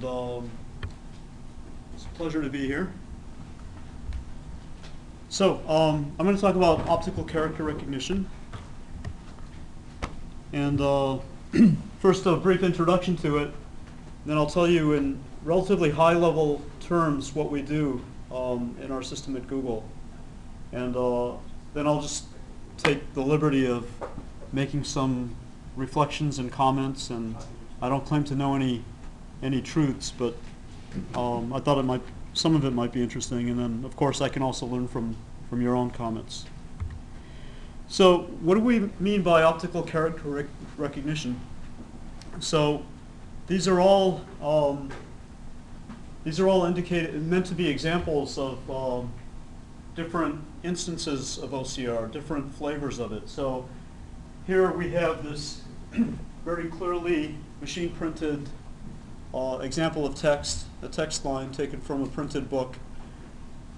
and it's a pleasure to be here. So I'm going to talk about optical character recognition, and first a brief introduction to it, then I'll tell you in relatively high-level terms what we do in our system at Google, and then I'll just take the liberty of making some reflections and comments, and I don't claim to know any truths, but I thought some of it might be interesting, and then of course I can also learn from your own comments. So what do we mean by optical character recognition? So these are all meant to be examples of different instances of OCR, different flavors of it. So here we have this very clearly machine printed example of text, a text line taken from a printed book,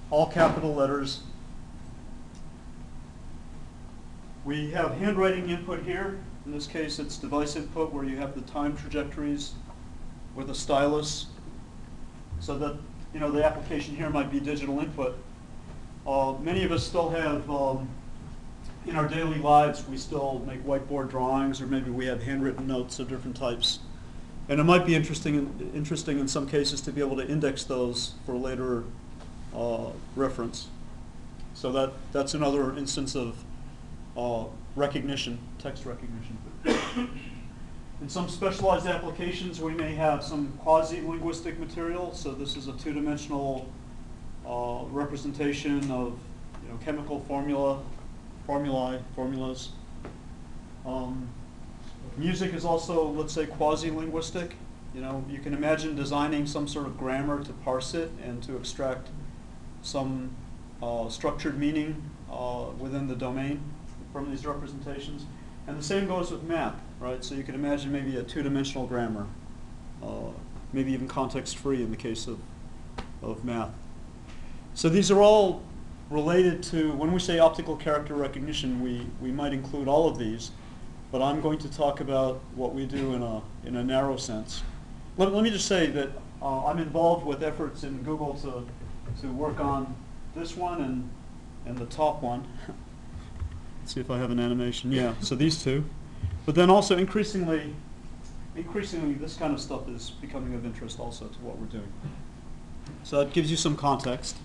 all capital letters. We have handwriting input here. In this case, it's device input where you have the time trajectories with a stylus, so that the application here might be digital input. Many of us still have, in our daily lives, we still make whiteboard drawings, or maybe we have handwritten notes of different types. And it might be interesting in some cases to be able to index those for later reference. So that's another instance of recognition, text recognition. In some specialized applications, we may have some quasi-linguistic material. So this is a two-dimensional representation of chemical formulas. Music is also, let's say, quasi-linguistic. You can imagine designing some sort of grammar to parse it and to extract some structured meaning within the domain from these representations. And the same goes with math, right? So you can imagine maybe a two-dimensional grammar, maybe even context-free in the case of math. So these are all related to, when we say optical character recognition, we might include all of these, but I'm going to talk about what we do in a narrow sense. Let me just say that I'm involved with efforts in Google to work on this one and the top one. Let's see if I have an animation. Yeah, so these two. But then also increasingly this kind of stuff is becoming of interest also to what we're doing. So that gives you some context.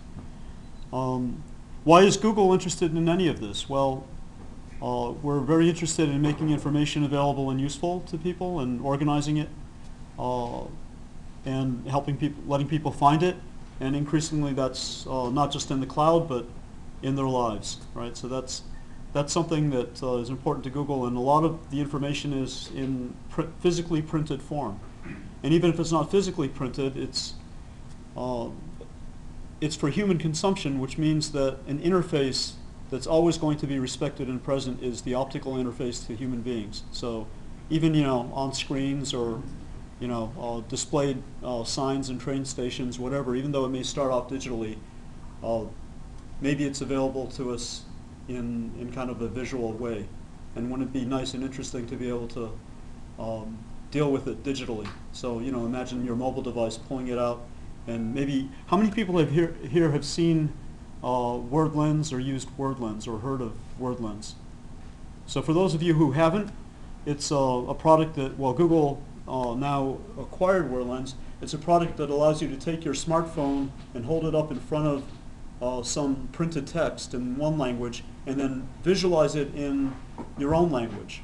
Why is Google interested in any of this? Well, we're very interested in making information available and useful to people and organizing it and helping people, letting people find it. And increasingly that's not just in the cloud, but in their lives, right? So that's something that is important to Google, and a lot of the information is in physically printed form. And even if it's not physically printed, it's for human consumption, which means that an interface that's always going to be respected and present is the optical interface to human beings. So even on screens or displayed signs in train stations, whatever, even though it may start off digitally, maybe it's available to us in kind of a visual way. And wouldn't it be nice and interesting to be able to deal with it digitally? So imagine your mobile device pulling it out, and maybe how many people here have seen WordLens or used WordLens or heard of WordLens? So for those of you who haven't, it's a product that, well, Google now acquired WordLens. It's a product that allows you to take your smartphone and hold it up in front of some printed text in one language and then visualize it in your own language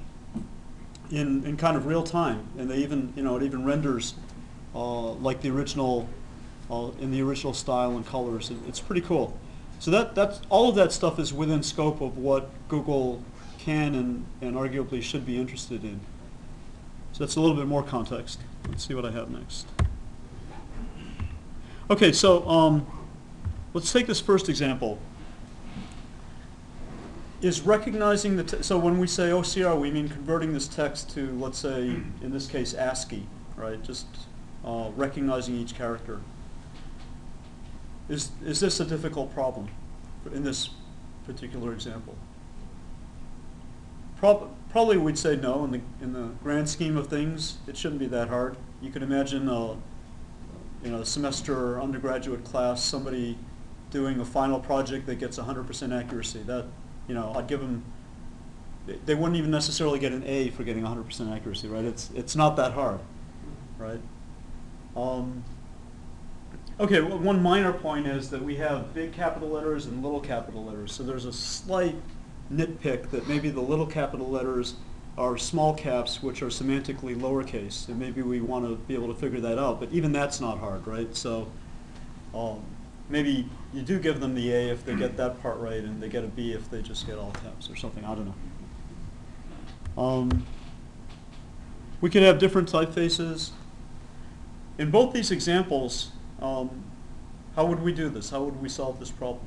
in kind of real time. And they even, it even renders like the original, in the original style and colors. It's pretty cool. So that's all of that stuff is within scope of what Google can and arguably should be interested in. So that's a little bit more context. Let's see what I have next. Okay, so let's take this first example. Is recognizing the so when we say OCR, we mean converting this text to, let's say, in this case, ASCII, right? Just recognizing each character. Is this a difficult problem in this particular example? Probably we'd say no. In the grand scheme of things, it shouldn't be that hard. You can imagine semester undergraduate class, somebody doing a final project that gets 100% accuracy. That, I'd give them, they wouldn't even necessarily get an A for getting 100% accuracy, right? It's not that hard, right? Okay, well, one minor point is that we have big capital letters and little capital letters. So there's a slight nitpick that maybe the little capital letters are small caps, which are semantically lowercase, and maybe we want to be able to figure that out. But even that's not hard, right? So maybe you do give them the A if they get that part right, and they get a B if they just get all caps or something. I don't know. We could have different typefaces. In both these examples, how would we do this? How would we solve this problem?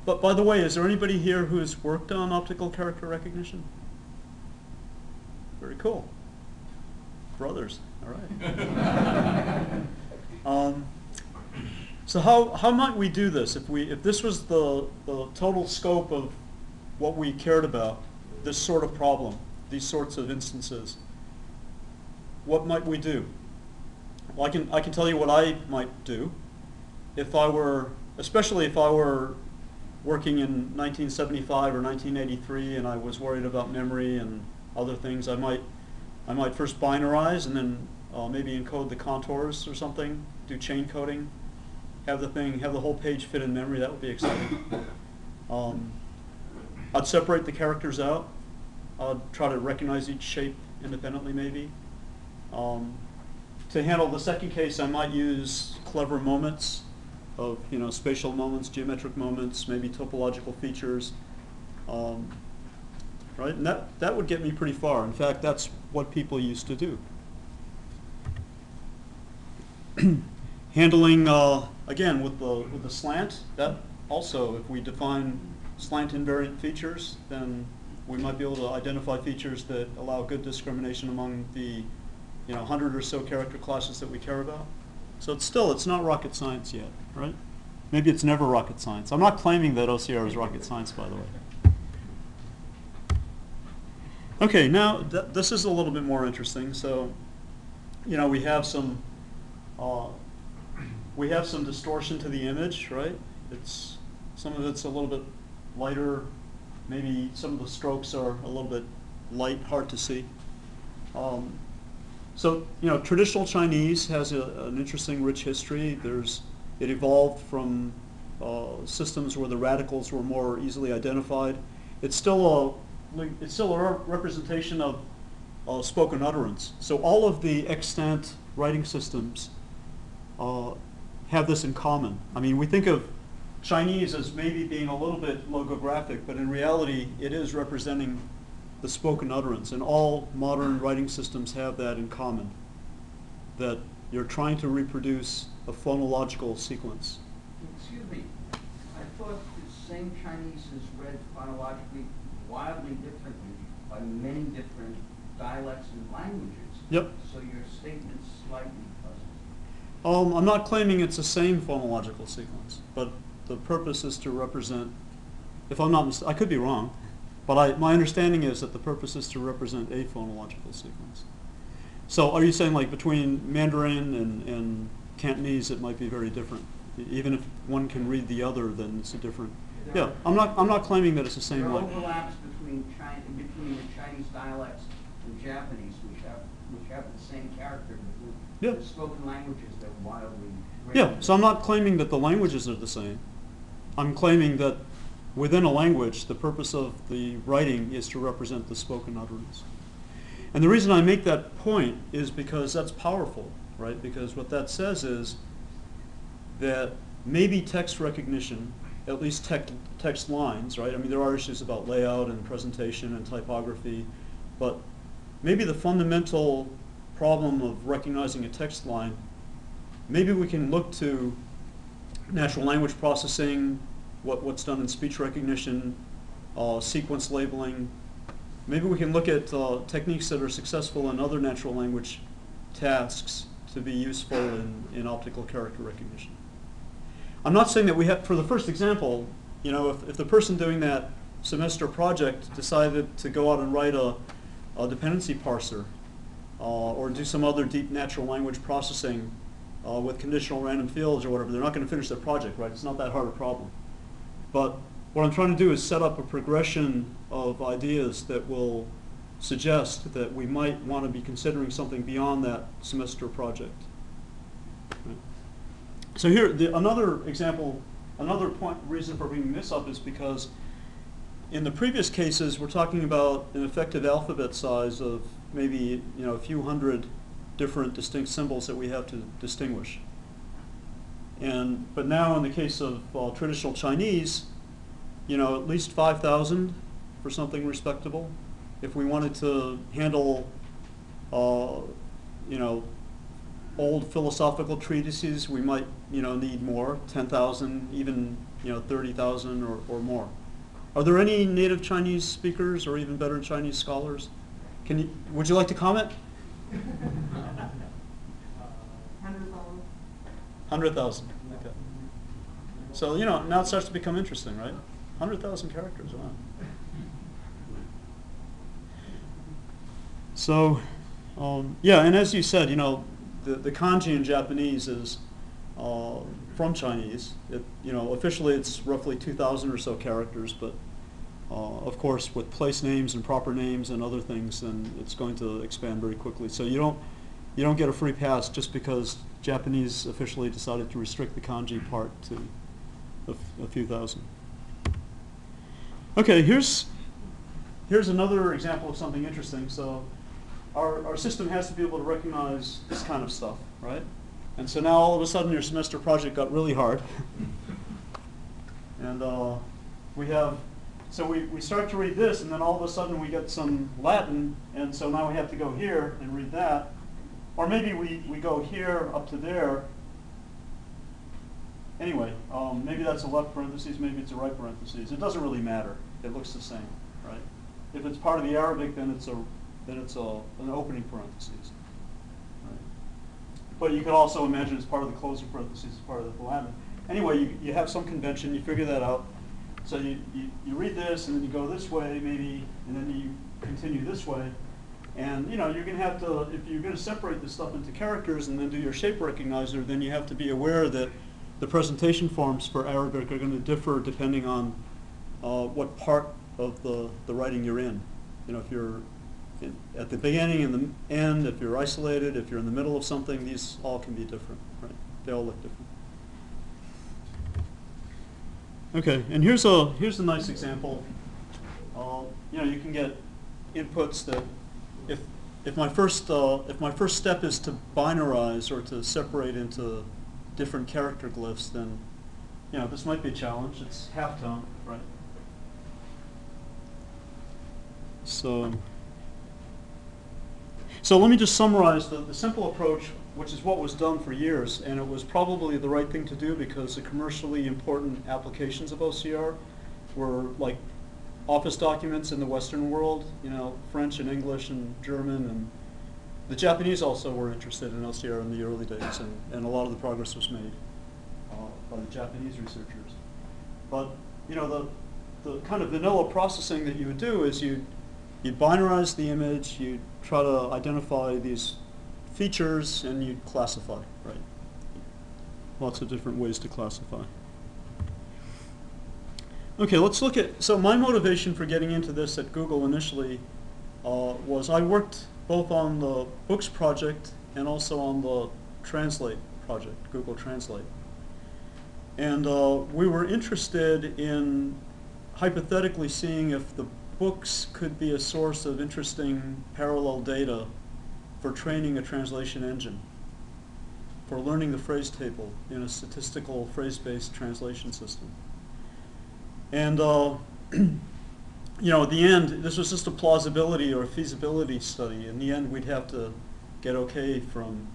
But by the way, is there anybody here who's worked on optical character recognition? Very cool. Brothers, all right. So how might we do this? If this was the total scope of what we cared about, this sort of problem, these sorts of instances, what might we do? Well, I can tell you what I might do. Especially if I were working in 1975 or 1983 and I was worried about memory and other things, I might first binarize and then maybe encode the contours or something, do chain coding, have the whole page fit in memory. That would be exciting. I'd separate the characters out. I'd try to recognize each shape independently maybe. To handle the second case, I might use clever moments of spatial moments, geometric moments, maybe topological features, right? And that would get me pretty far. In fact, that's what people used to do. Handling again with the slant. That also, if we define slant invariant features, then we might be able to identify features that allow good discrimination among the 100 or so character classes that we care about. So it's not rocket science yet, right? Maybe it's never rocket science. I'm not claiming that OCR is rocket science, by the way. Okay, now this is a little bit more interesting. So, we have some distortion to the image, right? Some of it's a little bit lighter. Maybe some of the strokes are a little bit light, hard to see. So, traditional Chinese has an interesting, rich history. It evolved from systems where the radicals were more easily identified. It's still a representation of spoken utterance. So all of the extant writing systems have this in common. I mean, we think of Chinese as maybe being a little bit logographic, but in reality, it is representing the spoken utterance, and all modern writing systems have that in common, that you're trying to reproduce a phonological sequence. Excuse me, I thought the same Chinese is read phonologically wildly differently by many different dialects and languages. Yep. So your statement's slightly puzzling. I'm not claiming it's the same phonological sequence, but the purpose is to represent, if I'm not I could be wrong, but my understanding is that the purpose is to represent a phonological sequence. So are you saying like between Mandarin and Cantonese it might be very different? Even if one can read the other, then it's a different. Yeah, I'm not claiming that it's the same. There are overlaps between the Chinese dialects and Japanese, which have the same character, but the spoken languages they're wildly. Yeah, so I'm not claiming that the languages are the same. I'm claiming that within a language, the purpose of the writing is to represent the spoken utterance. And the reason I make that point is because that's powerful, right? Because what that says is that maybe text recognition, at least text lines, right? I mean, there are issues about layout and presentation and typography, but maybe the fundamental problem of recognizing a text line, maybe we can look to natural language processing, what's done in speech recognition, sequence labeling. Maybe we can look at techniques that are successful in other natural language tasks to be useful in optical character recognition. I'm not saying that we have, for the first example, if the person doing that semester project decided to go out and write a dependency parser or do some other deep natural language processing with conditional random fields or whatever, they're not going to finish their project, right? It's not that hard a problem. But what I'm trying to do is set up a progression of ideas that will suggest that we might want to be considering something beyond that semester project. Right. So here, another example, another reason for bringing this up is because in the previous cases, we're talking about an effective alphabet size of maybe a few hundred different distinct symbols that we have to distinguish. But now in the case of traditional Chinese, at least 5,000 for something respectable. If we wanted to handle, old philosophical treatises, we might, need more, 10,000, even, 30,000 or more. Are there any native Chinese speakers or even better Chinese scholars? Would you like to comment? 100,000. 100,000. Okay. So now it starts to become interesting, right? 100,000 characters. Wow. So, yeah, and as you said, the kanji in Japanese is from Chinese. Officially it's roughly 2,000 or so characters, but of course with place names and proper names and other things, then it's going to expand very quickly. So you don't get a free pass just because Japanese officially decided to restrict the kanji part to a few thousand. Okay, here's another example of something interesting. So our system has to be able to recognize this kind of stuff, right? And so now all of a sudden your semester project got really hard. And we start to read this, and then all of a sudden we get some Latin, and so now we have to go here and read that. Or maybe we go here up to there. Anyway, maybe that's a left parentheses, maybe it's a right parentheses. It doesn't really matter. It looks the same, right? If it's part of the Arabic, then it's an opening parentheses. Right? But you could also imagine it's part of the closing parentheses, as part of the Latin. Anyway, you have some convention, you figure that out. So you read this, and then you go this way, maybe, and then you continue this way. And you're going to have to, if you're going to separate this stuff into characters and then do your shape recognizer, then you have to be aware that the presentation forms for Arabic are going to differ depending on what part of the writing you're in. If you're at the beginning and the end, if you're isolated, if you're in the middle of something, these all can be different, right? They all look different. Okay, and here's a nice example. You can get inputs that if my first step is to binarize or to separate into different character glyphs, then this might be a challenge. It's halftone, right? So let me just summarize the simple approach, which is what was done for years, and it was probably the right thing to do because the commercially important applications of OCR were like office documents in the Western world, French and English and German, and the Japanese also were interested in OCR in the early days, and a lot of the progress was made by the Japanese researchers. But the kind of vanilla processing that you would do is you'd binarize the image, you'd try to identify these features, and you'd classify, right? Lots of different ways to classify. Okay, let's look at, so my motivation for getting into this at Google initially was I worked both on the books project and also on the Translate project, Google Translate. And we were interested in hypothetically seeing if the books could be a source of interesting parallel data for training a translation engine, for learning the phrase table in a statistical phrase-based translation system. And at the end, this was just a plausibility or a feasibility study. In the end, we'd have to get okay from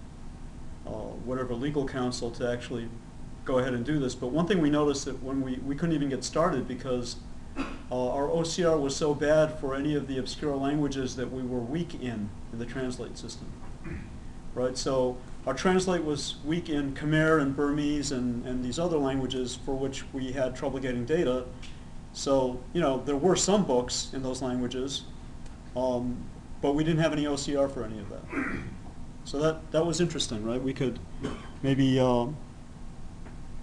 whatever legal counsel to actually go ahead and do this. But one thing we noticed that when we couldn't even get started because our OCR was so bad for any of the obscure languages that we were weak in the Translate system, right? So our Translate was weak in Khmer and Burmese and these other languages for which we had trouble getting data. So, there were some books in those languages, but we didn't have any OCR for any of that. So that was interesting, right? We could maybe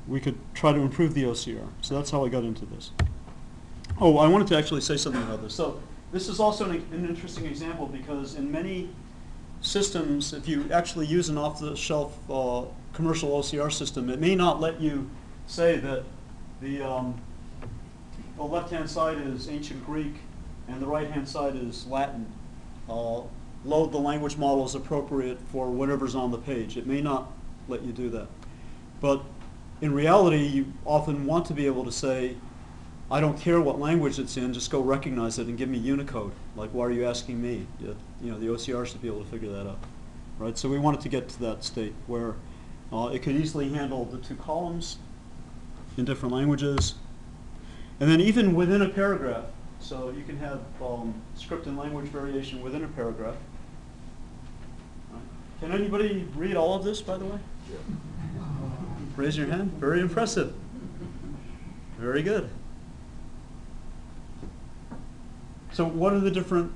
we could try to improve the OCR. So that's how I got into this. Oh, I wanted to actually say something about this. So this is also an interesting example because in many systems, if you actually use an off-the-shelf commercial OCR system, it may not let you say that the left-hand side is ancient Greek and the right-hand side is Latin. Load the language model as appropriate for whatever's on the page. It may not let you do that. But in reality, you often want to be able to say, I don't care what language it's in, just go recognize it and give me Unicode. Like, why are you asking me? You know, the OCR should be able to figure that out. Right? So we wanted to get to that state where it could easily handle the two columns in different languages. And then even within a paragraph, so you can have script and language variation within a paragraph. Right. Can anybody read all of this, by the way? Yeah. Raise your hand. Very impressive. Very good. So what are the different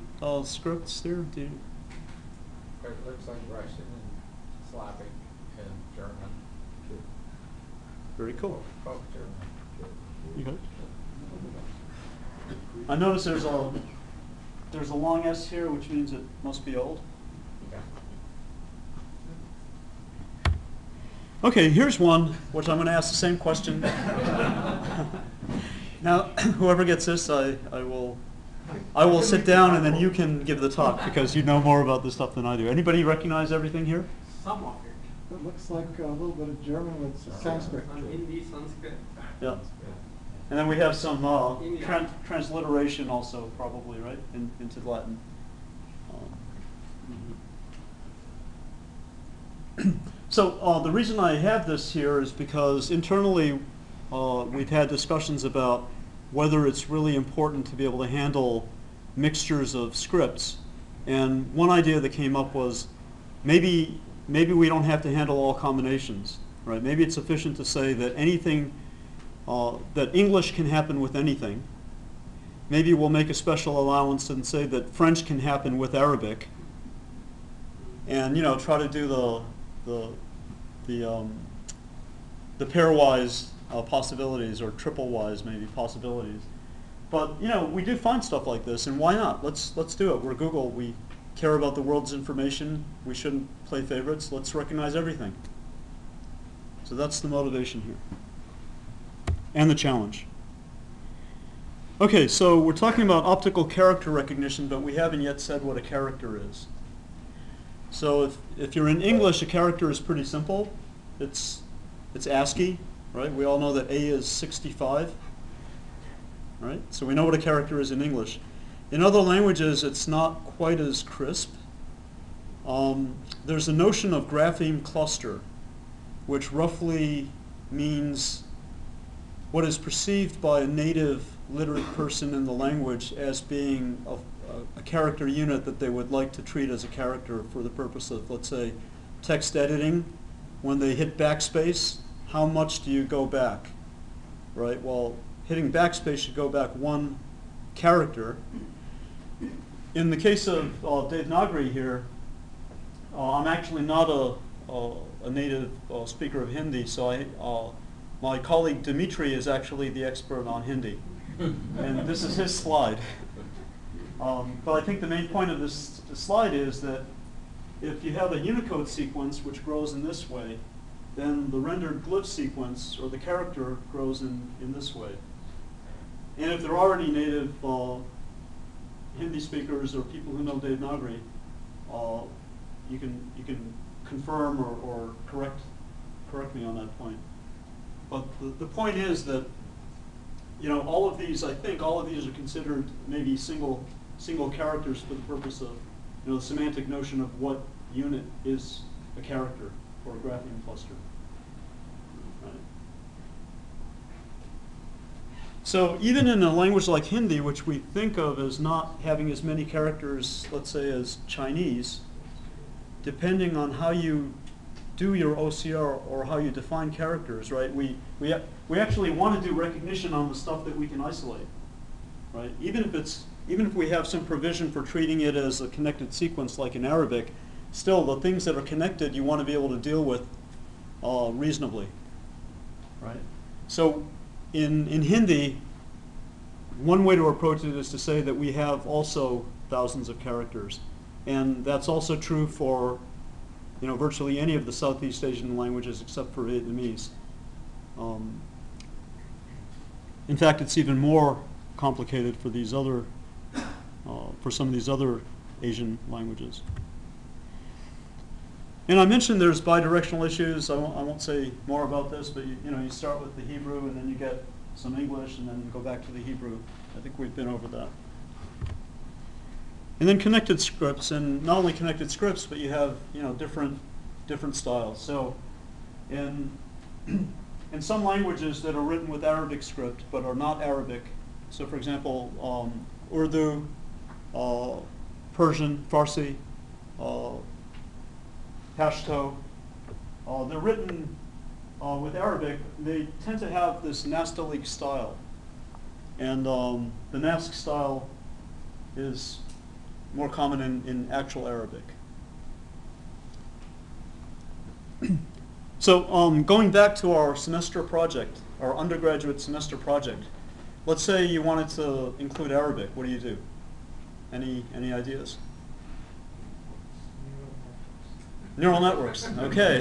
scripts there? Do you? It looks like Russian and Slavic and German. Very cool. Both German. You got it? I notice there's a long S here, which means it must be old. Okay, here's one, which I'm going to ask the same question. Now, whoever gets this, I will sit down and then you can give the talk because you know more about this stuff than I do. Anybody recognize everything here? Some of it. It looks like a little bit of German with Sanskrit. Some Hindi, Sanskrit. Yeah. And then we have some transliteration also, probably, right, into Latin. So the reason I have this here is because internally we've had discussions about whether it's really important to be able to handle mixtures of scripts. And one idea that came up was maybe we don't have to handle all combinations, right? Maybe it's sufficient to say that anything, that English can happen with anything. Maybe we'll make a special allowance and say that French can happen with Arabic. And try to do the pairwise possibilities or triple-wise maybe possibilities. But we do find stuff like this, and why not? Let's do it. We're Google. We care about the world's information. We shouldn't play favorites. Let's recognize everything. So that's the motivation here. And the challenge. Okay, so we're talking about optical character recognition, but we haven't yet said what a character is. So if you're in English, a character is pretty simple. It's ASCII, right? We all know that A is 65, right? So we know what a character is in English. In other languages, it's not quite as crisp. There's a notion of grapheme cluster, which roughly means what is perceived by a native literate person in the language as being a character unit that they would like to treat as a character for the purpose of, let's say, text editing. When they hit backspace, how much do you go back? Right? Well, hitting backspace should go back one character. In the case of Devanagari here, I'm actually not a native speaker of Hindi, so my colleague Dimitri is actually the expert on Hindi. And this is his slide. But I think the main point of this slide is that if you have a Unicode sequence which grows in this way, then the rendered glyph sequence or the character grows in this way. And if they're already native Hindi speakers or people who know Devanagari, you can confirm or correct me on that point. But the point is that all of these, I think all of these are considered maybe single characters for the purpose of the semantic notion of what unit is a character or a grapheme cluster. Right. So even in a language like Hindi, which we think of as not having as many characters, let's say, as Chinese, depending on how you do your OCR or how you define characters, right? We actually want to do recognition on the stuff that we can isolate, right? Even if we have some provision for treating it as a connected sequence like in Arabic, still the things that are connected you want to be able to deal with reasonably, right? So in Hindi, one way to approach it is to say that we have also thousands of characters. And that's also true for virtually any of the Southeast Asian languages except for Vietnamese. In fact, it's even more complicated for these other, for some of these other Asian languages. And I mentioned there's bidirectional issues. I won't say more about this, but you start with the Hebrew and then you get some English and then you go back to the Hebrew. I think we've been over that. And then connected scripts, and not only connected scripts, but you have different styles. So in some languages that are written with Arabic script but are not Arabic, so for example, Urdu, Persian, Farsi, Pashto, they're written with Arabic. They tend to have this Nastaliq style, and the Nask style is more common in actual Arabic. So going back to our semester project, our undergraduate semester project, let's say you wanted to include Arabic. What do? Any ideas? Neural networks. Okay.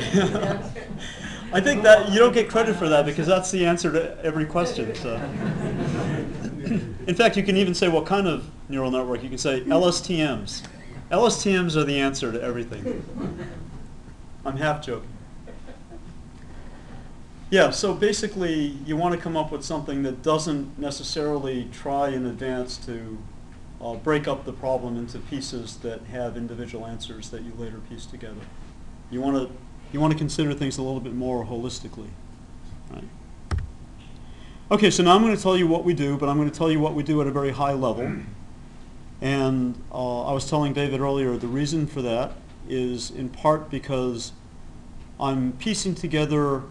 I think that you don't get credit for that because that's the answer to every question. So. In fact, you can even say what kind of neural network. You can say LSTMs. LSTMs are the answer to everything. I'm half joking. Yeah, so basically you want to come up with something that doesn't necessarily try in advance to break up the problem into pieces that have individual answers that you later piece together. You want to consider things a little bit more holistically, right? Okay, so now I'm going to tell you what we do, but I'm going to tell you what we do at a very high level. And I was telling David earlier, the reason for that is in part because I'm piecing together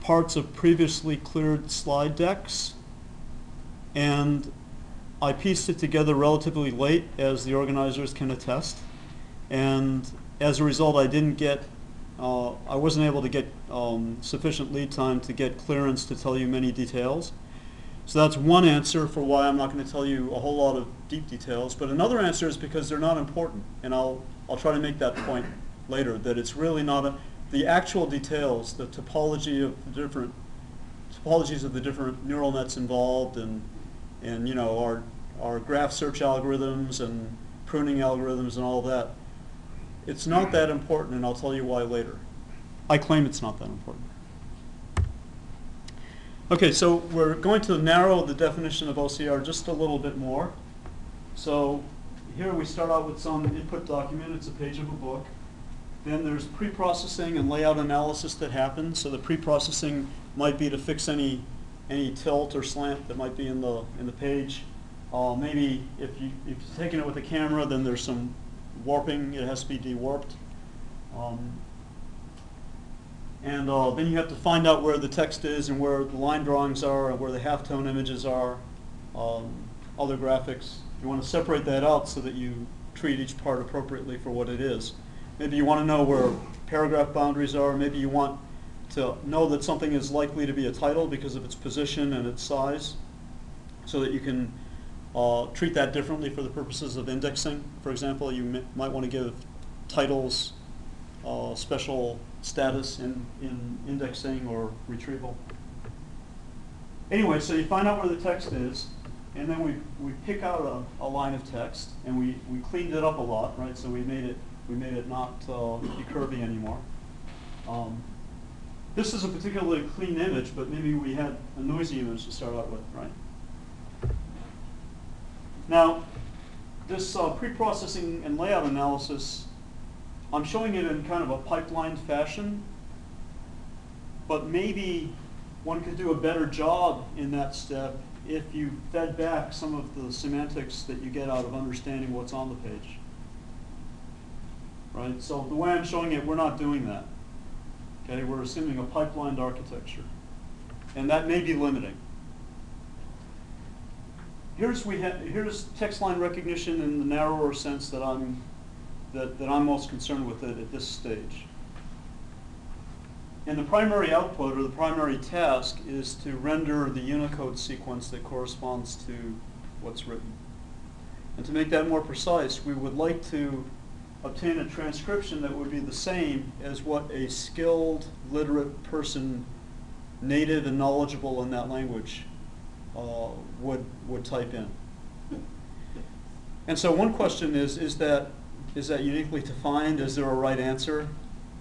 parts of previously cleared slide decks, and I pieced it together relatively late, as the organizers can attest, and as a result I wasn't able to get sufficient lead time to get clearance to tell you many details. So that's one answer for why I'm not going to tell you a whole lot of deep details, but another answer is because they're not important, and I'll try to make that point later, that it's really not the actual details, the topologies of the different neural nets involved, and our graph search algorithms and pruning algorithms and all that. It's not that important, and I'll tell you why later. I claim it's not that important. Okay, so we're going to narrow the definition of OCR just a little bit more. So here we start out with some input document. It's a page of a book. Then there's pre-processing and layout analysis that happens. So the pre-processing might be to fix any tilt or slant that might be in the page. Maybe if you've taken it with a camera, then there's some warping. It has to be de-warped. And then you have to find out where the text is and where the line drawings are and where the halftone images are, other graphics. You want to separate that out so that you treat each part appropriately for what it is. Maybe you want to know where paragraph boundaries are. Maybe you want to know that something is likely to be a title because of its position and its size, so that you can treat that differently for the purposes of indexing. For example, you might want to give titles special status in indexing or retrieval. Anyway, so you find out where the text is, and then we pick out a line of text, and we cleaned it up a lot, right? So we made it not be curvy anymore. This is a particularly clean image, but maybe we had a noisy image to start out with, right? Now, this pre-processing and layout analysis, I'm showing it in kind of a pipelined fashion, but maybe one could do a better job in that step if you fed back some of the semantics that you get out of understanding what's on the page. Right? So the way I'm showing it, we're not doing that. Okay? We're assuming a pipelined architecture. And that may be limiting. Here's text line recognition in the narrower sense that I'm most concerned with it at this stage. And the primary output or the primary task is to render the Unicode sequence that corresponds to what's written. And to make that more precise, we would like to obtain a transcription that would be the same as what a skilled, literate person, native and knowledgeable in that language, would type in. And so one question is that uniquely defined? Is there a right answer?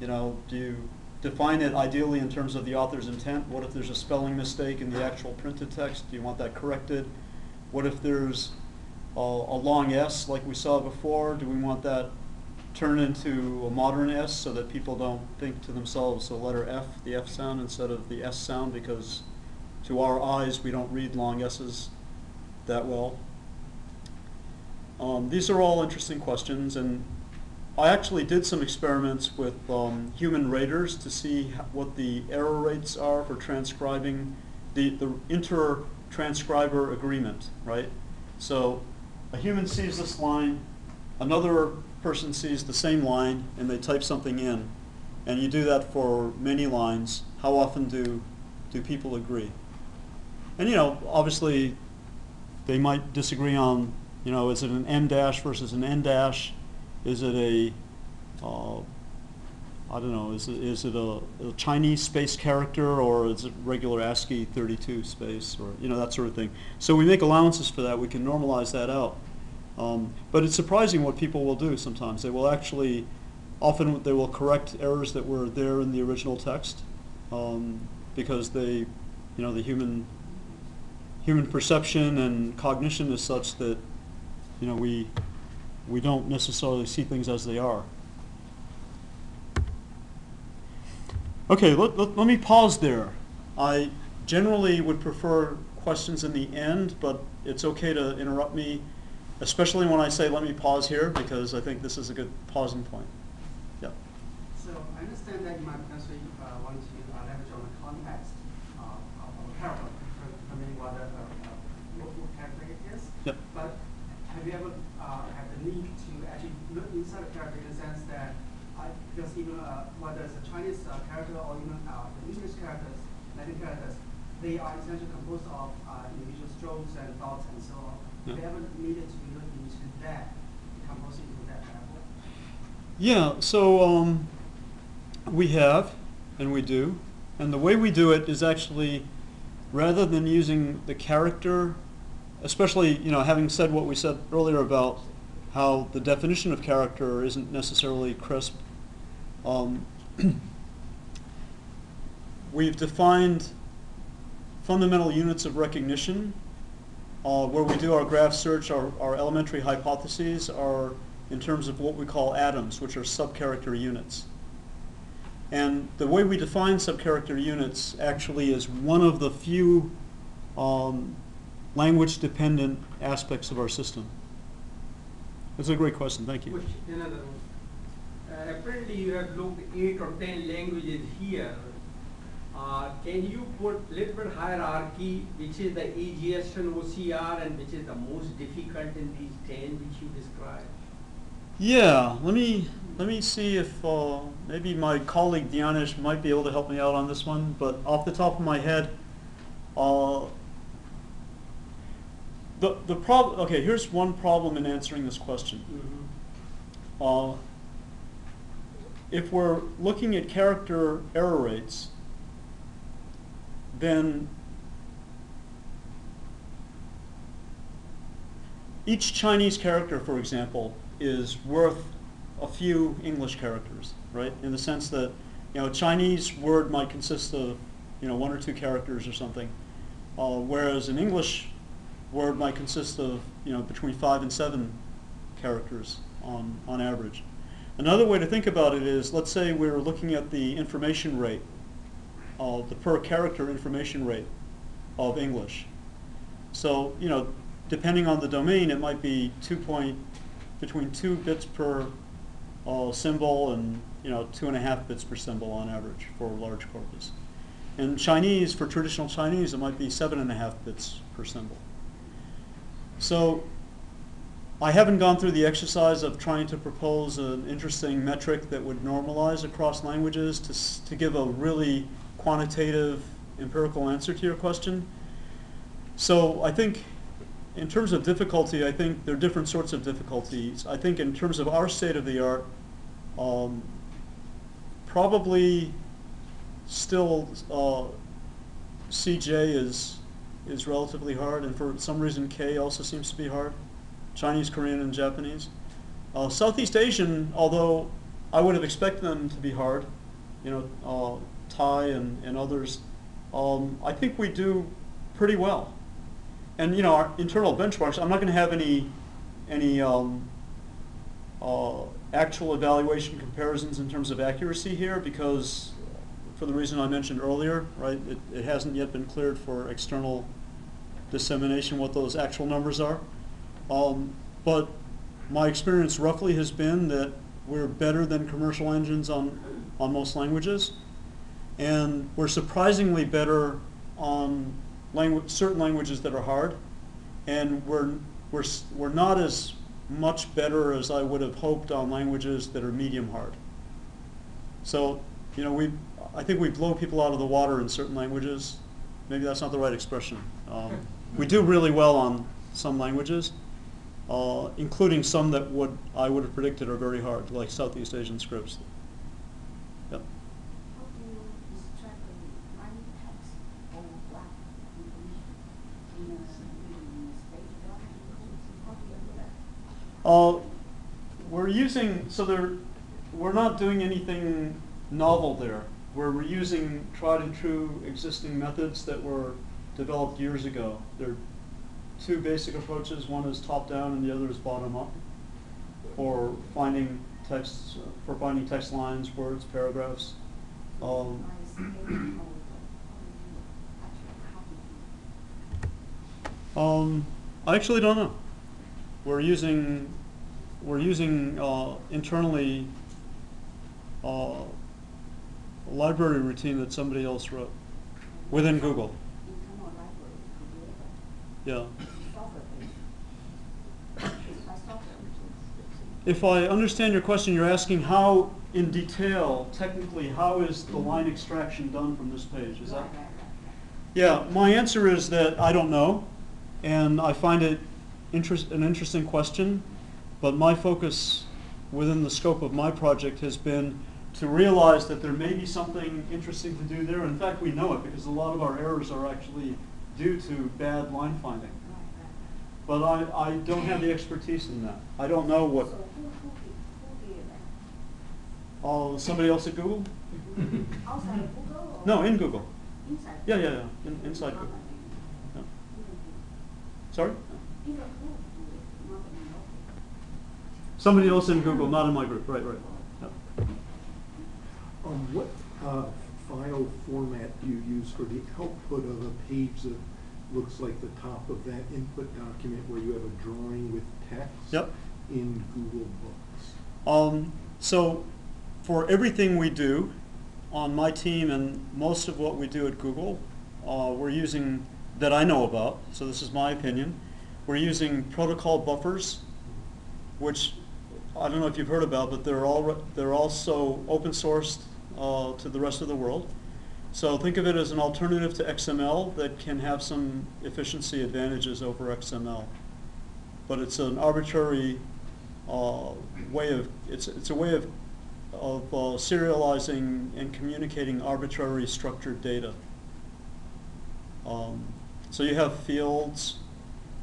You know, do you define it ideally in terms of the author's intent? What if there's a spelling mistake in the actual printed text? Do you want that corrected? What if there's a long S like we saw before? Do we want that turned into a modern S so that people don't think to themselves the letter F, the F sound instead of the S sound, because to our eyes we don't read long S's that well? These are all interesting questions, and I actually did some experiments with human raters to see what the error rates are for transcribing the inter-transcriber agreement, right? So a human sees this line, another person sees the same line, and they type something in, and you do that for many lines. How often do people agree? And you know, obviously they might disagree on, you know, is it an M dash versus an N dash? Is it a, I don't know, is it a Chinese space character, or is it regular ASCII 32 space, or, you know, that sort of thing. So we make allowances for that. We can normalize that out. But it's surprising what people will do sometimes. They will actually, often they will correct errors that were there in the original text, because they, you know, the human perception and cognition is such that, you know, we don't necessarily see things as they are. Okay, let me pause there. I generally would prefer questions in the end, but it's okay to interrupt me, especially when I say let me pause here, because I think this is a good pausing point. Yeah. So I understand that you might potentially want to leverage on the context of a character, determining what character it is. Yep. But have you ever had the need to actually look inside a character in the sense that, because even whether it's a Chinese character or even the English characters, Latin characters, they are essentially composed of individual strokes and dots and so on. Yeah. Have you ever needed to look into that, composing into that level? Yeah, so we have, and we do. And the way we do it is actually, rather than using the character, especially, you know, having said what we said earlier about how the definition of character isn't necessarily crisp, we've defined fundamental units of recognition. Where we do our graph search, our elementary hypotheses are in terms of what we call atoms, which are subcharacter units. And the way we define subcharacter units actually is one of the few language-dependent aspects of our system. That's a great question. Thank you. Another one. Apparently you have looked 8 or 10 languages here. Can you put a little bit hierarchy, which is the easiest in OCR and which is the most difficult in these 10 which you described? Yeah, let me see if maybe my colleague Dianish might be able to help me out on this one. But off the top of my head, the problem. Okay, here's one problem in answering this question. Mm-hmm. If we're looking at character error rates, then each Chinese character, for example, is worth a few English characters, right? In the sense that, you know, a Chinese word might consist of, you know, 1 or 2 characters or something, whereas an English word might consist of, you know, between 5 and 7 characters on average. Another way to think about it is, let's say we're looking at the information rate, the per character information rate of English. So, you know, depending on the domain, it might be between 2 bits per symbol and, you know, 2.5 bits per symbol on average for a large corpus. In Chinese, for traditional Chinese, it might be 7.5 bits per symbol. So I haven't gone through the exercise of trying to propose an interesting metric that would normalize across languages to give a really quantitative, empirical answer to your question. So I think in terms of difficulty, I think there are different sorts of difficulties. I think in terms of our state of the art, probably still CJ is relatively hard, and for some reason K also seems to be hard. Chinese, Korean, and Japanese. Southeast Asian, although I would have expected them to be hard, you know, Thai and others, I think we do pretty well. And you know, our internal benchmarks, I'm not going to have any actual evaluation comparisons in terms of accuracy here, because for the reason I mentioned earlier, right, it hasn't yet been cleared for external dissemination what those actual numbers are. But my experience roughly has been that we're better than commercial engines on most languages, and we're surprisingly better on certain languages that are hard, and we're not as much better as I would have hoped on languages that are medium hard. So, you know, I think we blow people out of the water in certain languages. Maybe that's not the right expression. We do really well on some languages, including some that I would have predicted are very hard, like Southeast Asian scripts. Yep. How do you extract the line text or black information in a state document? How do you do that? We're not doing anything novel there. We're reusing tried and true existing methods that were developed years ago. There are two basic approaches. One is top-down and the other is bottom-up for finding text lines, words, paragraphs. I actually don't know. We're using internally a library routine that somebody else wrote within Google. Internal library Yeah. software based. It's by software, which is If I understand your question, you're asking how, in detail, technically, how is the line extraction done from this page? Is that? right. Yeah, my answer is that I don't know, and I find it an interesting question, but my focus within the scope of my project has been to realize that there may be something interesting to do there. In fact, we know it because a lot of our errors are actually due to bad line finding. But I don't have the expertise in that. I don't know what. So who did that? Somebody else at Google? Outside of Google or? No, in Google. Inside? Yeah. Inside Google. Yeah. Sorry? Even Google do it, not in local. Somebody else in Google, not in my group. Right. Yep. What file format do you use for the output of a page that looks like the top of that input document where you have a drawing with text? Yep. In Google Books? So for everything we do on my team and most of what we do at Google, we're using, that I know about, so this is my opinion, we're using protocol buffers, which I don't know if you've heard about, but they're also open sourced to the rest of the world. So think of it as an alternative to XML that can have some efficiency advantages over XML. But it's an arbitrary way of, it's a way of serializing and communicating arbitrary structured data. So you have fields,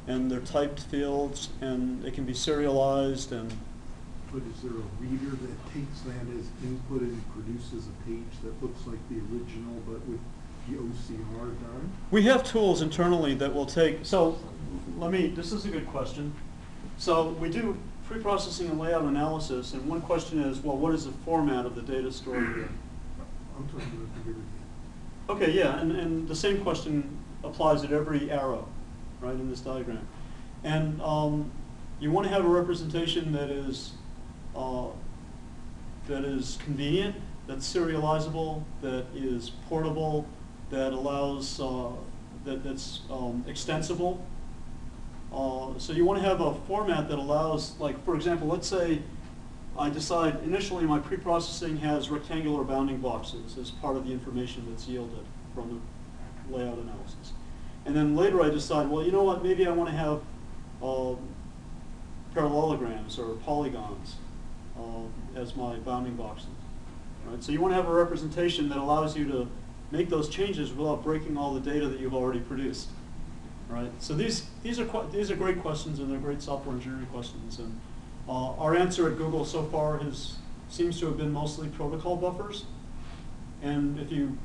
and they're typed fields, and they can be serialized. And But is there a reader that takes that as input and produces a page that looks like the original but with the OCR done? we have tools internally that will take, so this is a good question. So we do pre-processing and layout analysis, and one question is, well, what is the format of the data stored here? I'm talking about the bigger data. Okay, yeah, and the same question applies at every arrow, right, in this diagram. And you want to have a representation that is convenient, that's serializable, that is portable, that allows, that's extensible. So you want to have a format that allows, like, for example, let's say I decide initially my pre-processing has rectangular bounding boxes as part of the information that's yielded from the layout analysis. And then later I decide, well, you know what, maybe I want to have parallelograms or polygons as my bounding boxes. Right? So you want to have a representation that allows you to make those changes without breaking all the data that you've already produced. Right? So these are great questions, and they're great software engineering questions. And our answer at Google so far seems to have been mostly protocol buffers. And if you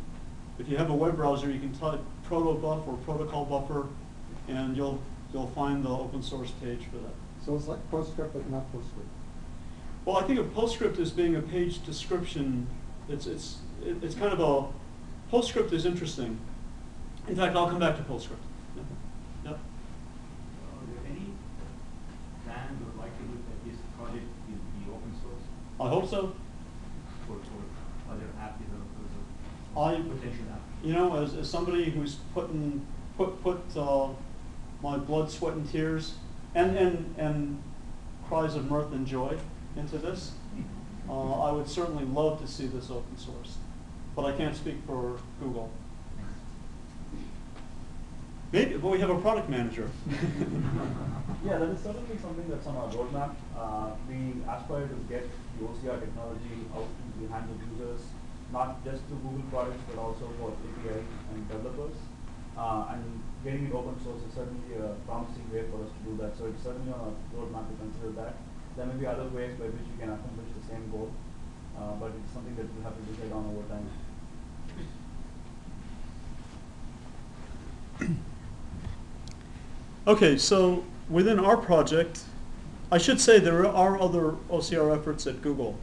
have a web browser, you can type protobuf or protocol buffer, and you'll find the open source page for that. So it's like PostScript, but not PostScript. Well, I think of PostScript as being a page description. It's kind of a PostScript is interesting. In fact, I'll come back to PostScript. Yep. Are there any plans or likelihood that this project will be open source? I hope so. For other app developers I, or potential app? you know, as somebody who's put my blood, sweat, and tears, and cries of mirth and joy into this, I would certainly love to see this open source. But I can't speak for Google. Maybe, but we have a product manager. Yeah, that is certainly something that's on our roadmap. We aspire to get the OCR technology out to the hands of users, not just to Google products, but also for API and developers. And getting it open source is certainly a promising way for us to do that. So it's certainly on our roadmap to consider that. There may be other ways by which we can accomplish the same goal, but it's something that we'll have to decide on over time. Okay, so within our project, I should say there are other OCR efforts at Google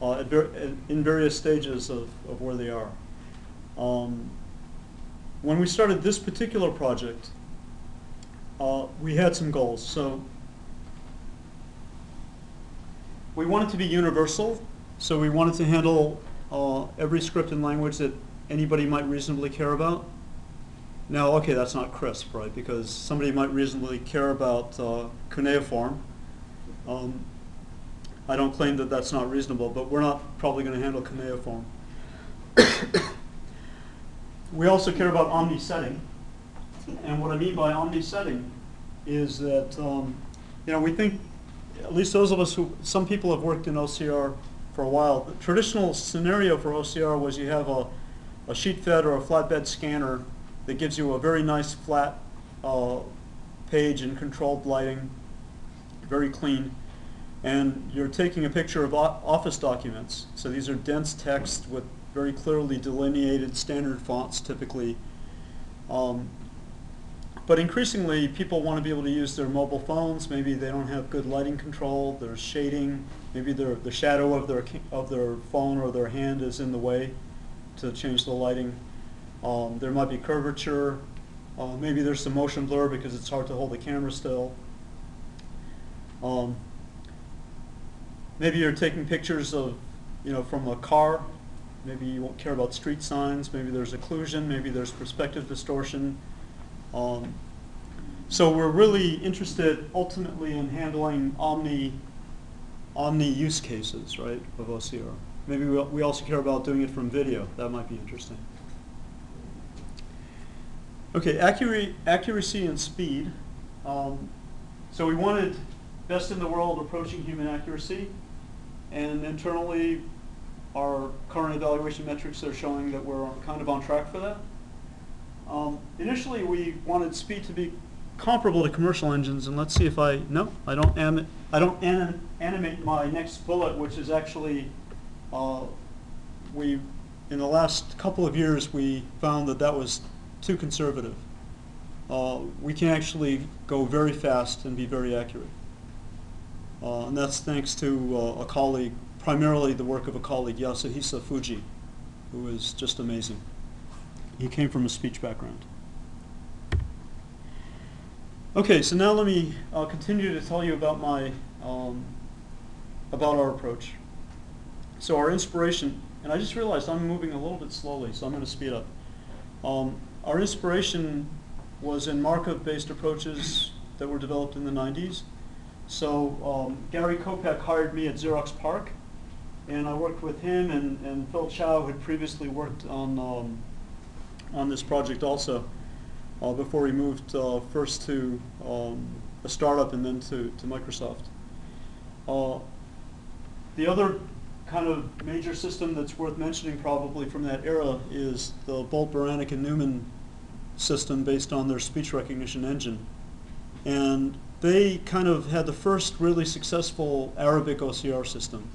in various stages of where they are. When we started this particular project, we had some goals. So we wanted to be universal, so we wanted to handle every script and language that anybody might reasonably care about. Now, okay, that's not crisp, right? Because somebody might reasonably care about cuneiform. I don't claim that that's not reasonable, but we're not probably going to handle cuneiform. We also care about omni-setting. And what I mean by omni-setting is that, we think, at least those of us some people have worked in OCR for a while. The traditional scenario for OCR was you have a sheet-fed or a flatbed scanner that gives you a very nice flat page in controlled lighting, very clean. And you're taking a picture of office documents. So these are dense text with very clearly delineated standard fonts typically. But increasingly, people want to be able to use their mobile phones. Maybe they don't have good lighting control. There's shading. Maybe the shadow of their phone or their hand is in the way to change the lighting. There might be curvature. Maybe there's some motion blur because it's hard to hold the camera still. Maybe you're taking pictures of, from a car. Maybe you won't care about street signs. Maybe there's occlusion. Maybe there's perspective distortion. So we're really interested ultimately in handling omni use cases, right, of OCR. Maybe we also care about doing it from video. That might be interesting. Okay, accuracy and speed. So we wanted best in the world approaching human accuracy, and internally our current evaluation metrics are showing that we're kind of on track for that. Initially we wanted speed to be comparable to commercial engines, and let's see if I don't animate my next bullet, which is actually in the last couple of years we found that was too conservative. We can actually go very fast and be very accurate. And that's thanks to a colleague, primarily the work of a colleague, Yasuhisa Fuji, who is just amazing. He came from a speech background. Okay, so now let me continue to tell you about about our approach. So our inspiration, and I just realized I'm moving a little bit slowly, so I'm going to speed up. Our inspiration was in Markov-based approaches that were developed in the 90s. So Gary Popat hired me at Xerox PARC, and I worked with him, and Phil Chow had previously worked on this project also, before he moved first to a startup and then to Microsoft. The other kind of major system that's worth mentioning probably from that era is the Bolt, Beranek, and Newman system based on their speech recognition engine. And they kind of had the first really successful Arabic OCR system.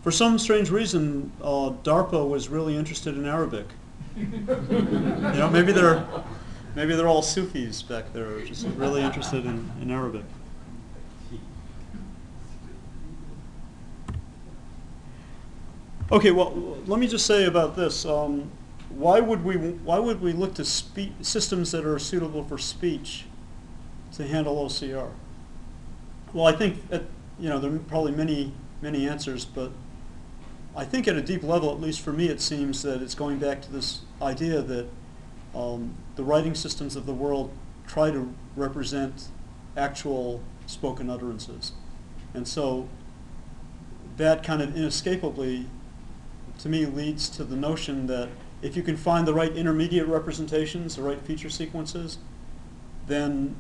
For some strange reason, DARPA was really interested in Arabic. You know, maybe they're all Sufis back there, just really interested in Arabic. Okay, well, let me just say about this. Why would we look to systems that are suitable for speech to handle OCR? Well, I think there are probably many answers, but I think at a deep level, at least for me, it seems that it's going back to this idea that the writing systems of the world try to represent actual spoken utterances. And so that kind of inescapably, to me, leads to the notion that if you can find the right intermediate representations, the right feature sequences, then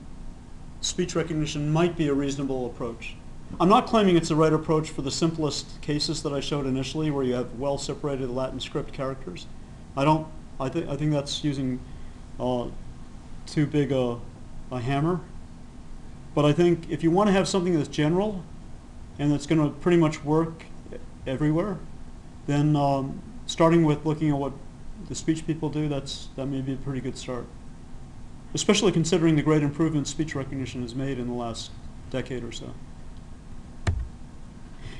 speech recognition might be a reasonable approach. I'm not claiming it's the right approach for the simplest cases that I showed initially, where you have well-separated Latin script characters. I think that's using too big a hammer. But I think if you want to have something that's general and that's going to pretty much work everywhere, then starting with looking at what the speech people do, that may be a pretty good start. Especially considering the great improvements speech recognition has made in the last decade or so.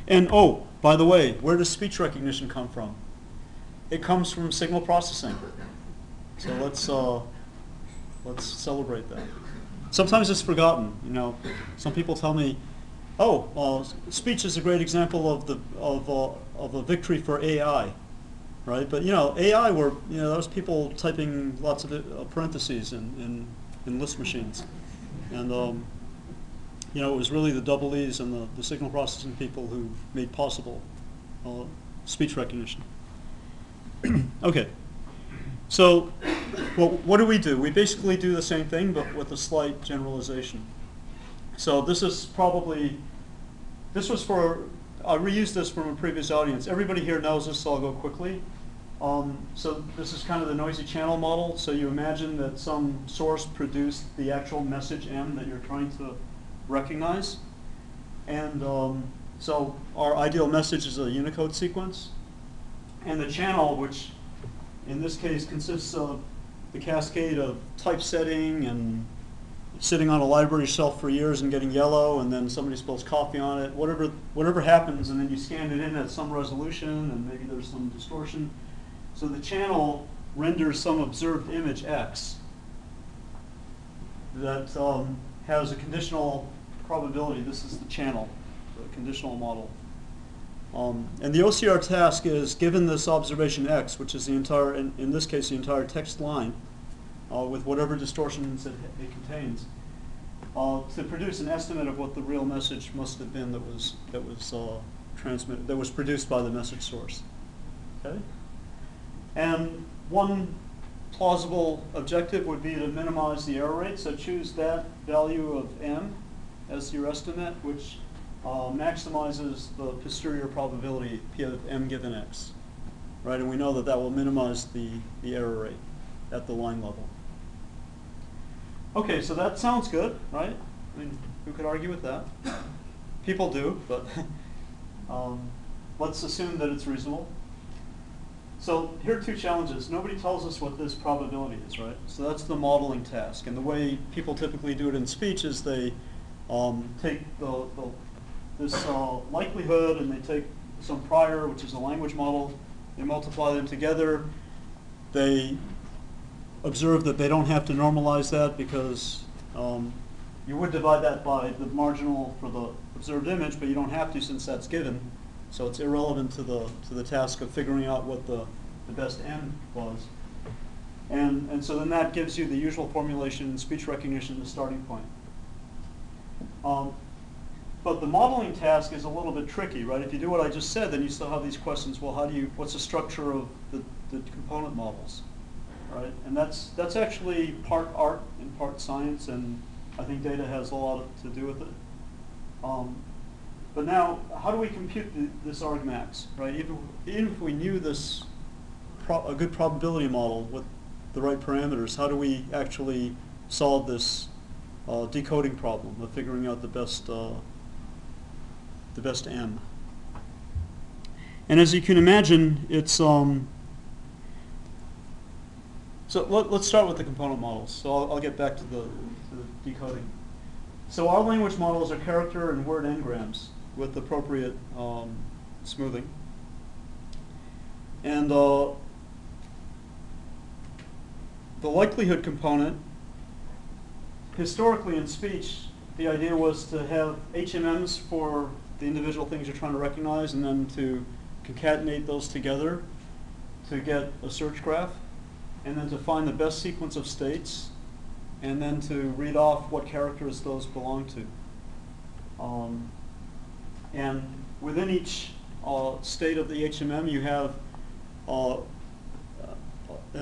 And oh, by the way, where does speech recognition come from? It comes from signal processing. So let's celebrate that. Sometimes it's forgotten. You know, some people tell me, "Oh, speech is a great example of a victory for AI," right? But AI that was people typing lots of parentheses in list machines, and it was really the double E's and the signal processing people who made possible speech recognition. Okay, so what do? We basically do the same thing, but with a slight generalization. So I reused this from a previous audience. Everybody here knows this, so I'll go quickly. So this is kind of the noisy channel model. So you imagine that some source produced the actual message M that you're trying to recognize. And so our ideal message is a Unicode sequence. And the channel, which in this case consists of the cascade of typesetting and sitting on a library shelf for years and getting yellow, and then somebody spills coffee on it, whatever happens, and then you scan it in at some resolution, and maybe there's some distortion. So the channel renders some observed image X that has a conditional probability. This is the channel, the conditional model. And the OCR task is, given this observation X, which is the entire, in this case, the entire text line, with whatever distortions it contains, to produce an estimate of what the real message must have been that was transmitted, that was produced by the message source. Okay? And one plausible objective would be to minimize the error rate. So choose that value of M as your estimate, which maximizes the posterior probability P of M given X. Right? And we know that will minimize the error rate at the line level. Okay, so that sounds good, right? I mean, who could argue with that? People do, but let's assume that it's reasonable. So here are two challenges. Nobody tells us what this probability is, right? So that's the modeling task. And the way people typically do it in speech is they take this likelihood, and they take some prior, which is a language model, they multiply them together. They observe that they don't have to normalize that because you would divide that by the marginal for the observed image, but you don't have to since that's given. So it's irrelevant to the task of figuring out what the best M was. And so then that gives you the usual formulation in speech recognition, the starting point. But the modeling task is a little bit tricky, right? If you do what I just said, then you still have these questions. Well, what's the structure of the component models, right? And that's actually part art and part science, and I think data has a lot to do with it. But now, how do we compute this argmax, right? Even if we knew this a good probability model with the right parameters, how do we actually solve this decoding problem of figuring out the best M? And as you can imagine, it's so let's start with the component models. So I'll get back to the decoding. So our language models are character and word n-grams with appropriate smoothing. And the likelihood component, historically in speech, the idea was to have HMMs for the individual things you're trying to recognize, and then to concatenate those together to get a search graph, and then to find the best sequence of states, and then to read off what characters those belong to. And within each state of the HMM, you have an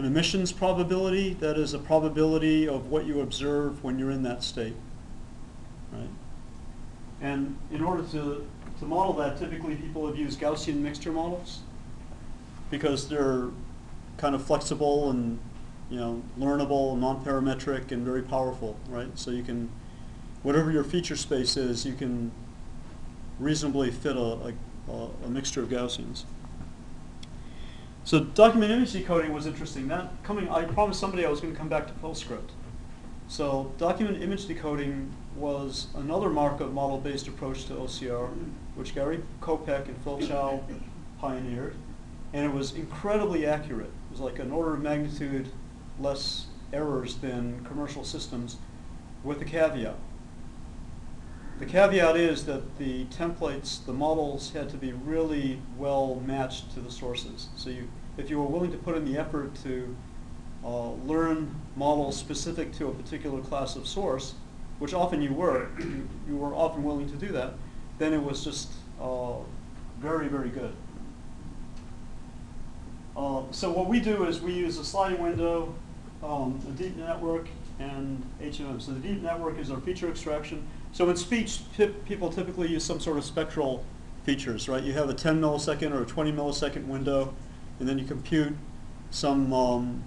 emissions probability, that is a probability of what you observe when you're in that state, right? And in order to model that, typically people have used Gaussian mixture models because they're kind of flexible and learnable, non-parametric, and very powerful, right? So you can, whatever your feature space is, you can reasonably fit a mixture of Gaussians. So document image decoding was interesting. I promised somebody I was going to come back to PostScript. So document image decoding was another Markov model-based approach to OCR, which Gary Kopek and Phil Chow pioneered, and it was incredibly accurate. It was like an order of magnitude less errors than commercial systems, with a caveat. The caveat is that the templates, the models, had to be really well matched to the sources. So if you were willing to put in the effort to learn models specific to a particular class of source, which often you were often willing to do that, then it was just very, very good. So what we do is we use a sliding window, a deep network, and HMM. So the deep network is our feature extraction. So in speech, people typically use some sort of spectral features, right? You have a 10 millisecond or a 20 millisecond window, and then you compute some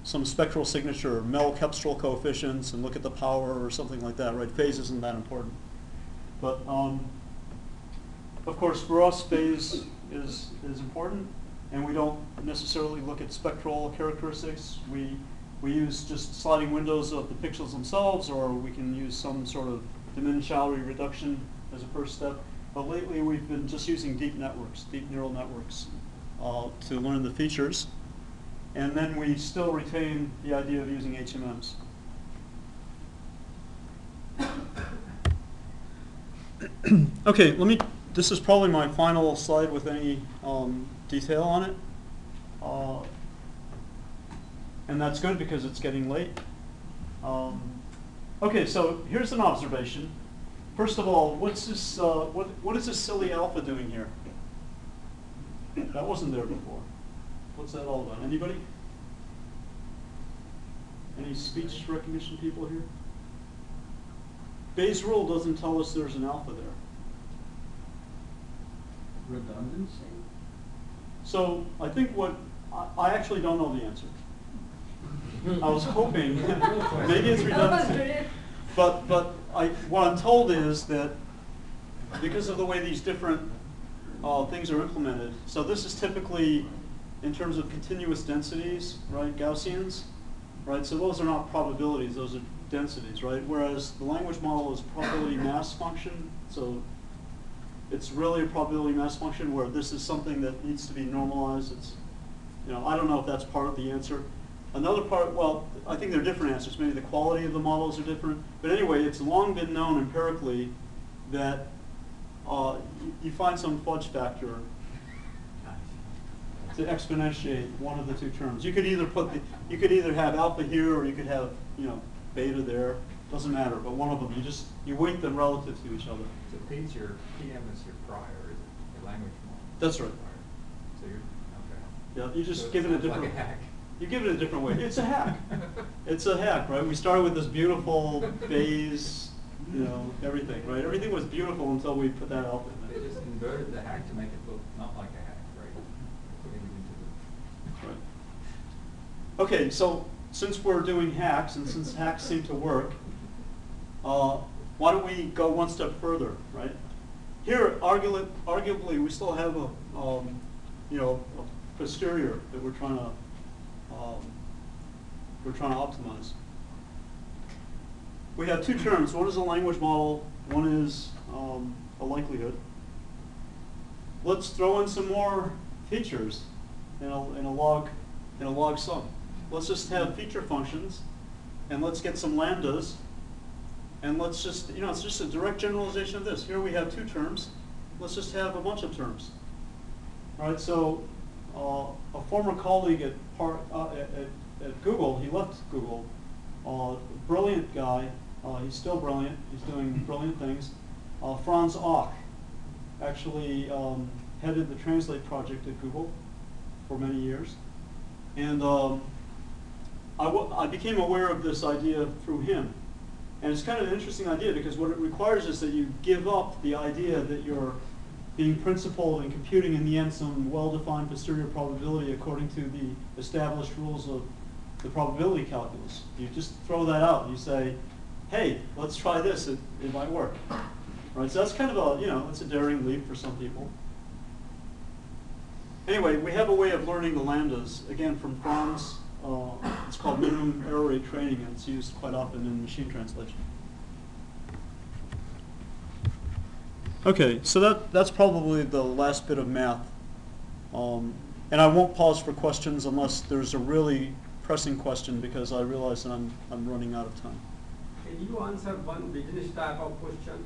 spectral signature, Mel-Kepstrel coefficients, and look at the power or something like that, right? Phase isn't that important. But of course, for us, phase is important, and we don't necessarily look at spectral characteristics. We use just sliding windows of the pixels themselves, or we can use some sort of dimensionality reduction as a first step. But lately, we've been just using deep networks, deep neural networks, to learn the features. And then we still retain the idea of using HMMs. Okay, this is probably my final slide with any detail on it. And that's good because it's getting late. Okay, so here's an observation. First of all, what's this? What is this silly alpha doing here? That wasn't there before. What's that all about? Anybody? Any speech recognition people here? Bayes' rule doesn't tell us there's an alpha there. Redundancy? So I think I actually don't know the answer. I was hoping maybe it's redundancy. But what I'm told is that because of the way these different things are implemented, so this is typically in terms of continuous densities, right, Gaussians, right? So those are not probabilities, those are densities, right? Whereas the language model is a probability mass function, so it's really a probability mass function where this is something that needs to be normalized. It's, I don't know if that's part of the answer. Another part, well, I think there are different answers. Maybe the quality of the models are different. But anyway, it's long been known empirically that you find some fudge factor to exponentiate one of the two terms. You could either have alpha here, or you could have beta there. Doesn't matter, but one of them, you weight them relative to each other. So P's your PM is your prior, is it? Your language model. That's right. Prior. So you're, okay. Yeah, you just So give it a sounds like different. hack. You give it a different way. It's a hack. It's a hack, right? We started with this beautiful vase, everything, right? Everything was beautiful until we put that out They there. just inverted the hack to make it look not like a hack, right? Putting it into the. Right. Okay, so since we're doing hacks, and since hacks seem to work, why don't we go one step further, right? Here, arguably, we still have a posterior that we're trying to optimize. We have two terms. One is a language model. One is a likelihood. Let's throw in some more features in a log sum. Let's just have feature functions, and let's get some lambdas, and let's just it's just a direct generalization of this. Here we have two terms. Let's just have a bunch of terms. All right. So a former colleague at Google, he left Google, brilliant guy, he's still brilliant, he's doing brilliant things. Franz Ock actually headed the Translate project at Google for many years. And I became aware of this idea through him. And it's kind of an interesting idea because what it requires is that you give up the idea that you're being principled and computing in the end some well-defined posterior probability according to the established rules of the probability calculus. You just throw that out and you say, hey, let's try this, it might work. Right, so that's kind of it's a daring leap for some people. Anyway, we have a way of learning the lambdas, again, from Franz. It's called minimum error rate training, and it's used quite often in machine translation. Okay, so that's probably the last bit of math. And I won't pause for questions unless there's a really pressing question because I realize that I'm running out of time. Can you answer one business type of question?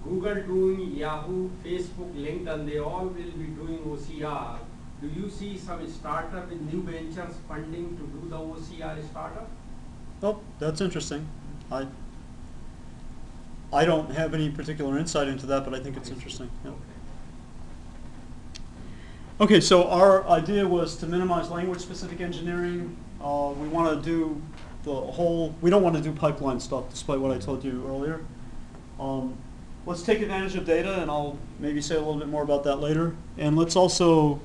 Google doing Yahoo, Facebook, LinkedIn, they all will be doing OCR. Do you see some startup with new ventures funding to do the OCR startup? Oh, that's interesting. I don't have any particular insight into that, but I think it's interesting. Yeah. Okay, so our idea was to minimize language-specific engineering. We want to do we don't want to do pipeline stuff, despite what I told you earlier. Let's take advantage of data, and I'll maybe say a little bit more about that later. And let's also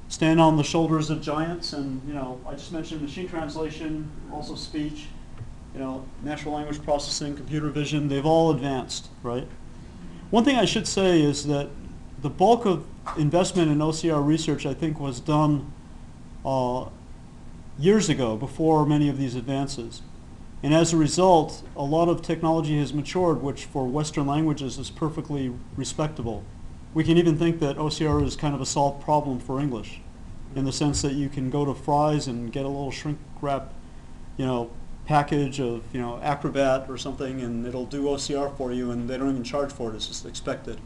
stand on the shoulders of giants. And I just mentioned machine translation, also speech, natural language processing, computer vision. They've all advanced, right? One thing I should say is that the bulk of investment in OCR research, I think, was done years ago, before many of these advances. And as a result, a lot of technology has matured, which for Western languages is perfectly respectable. We can even think that OCR is kind of a solved problem for English, in the sense that you can go to Fry's and get a little shrink wrap, package of, Acrobat or something, and it'll do OCR for you, and they don't even charge for it. It's just expected,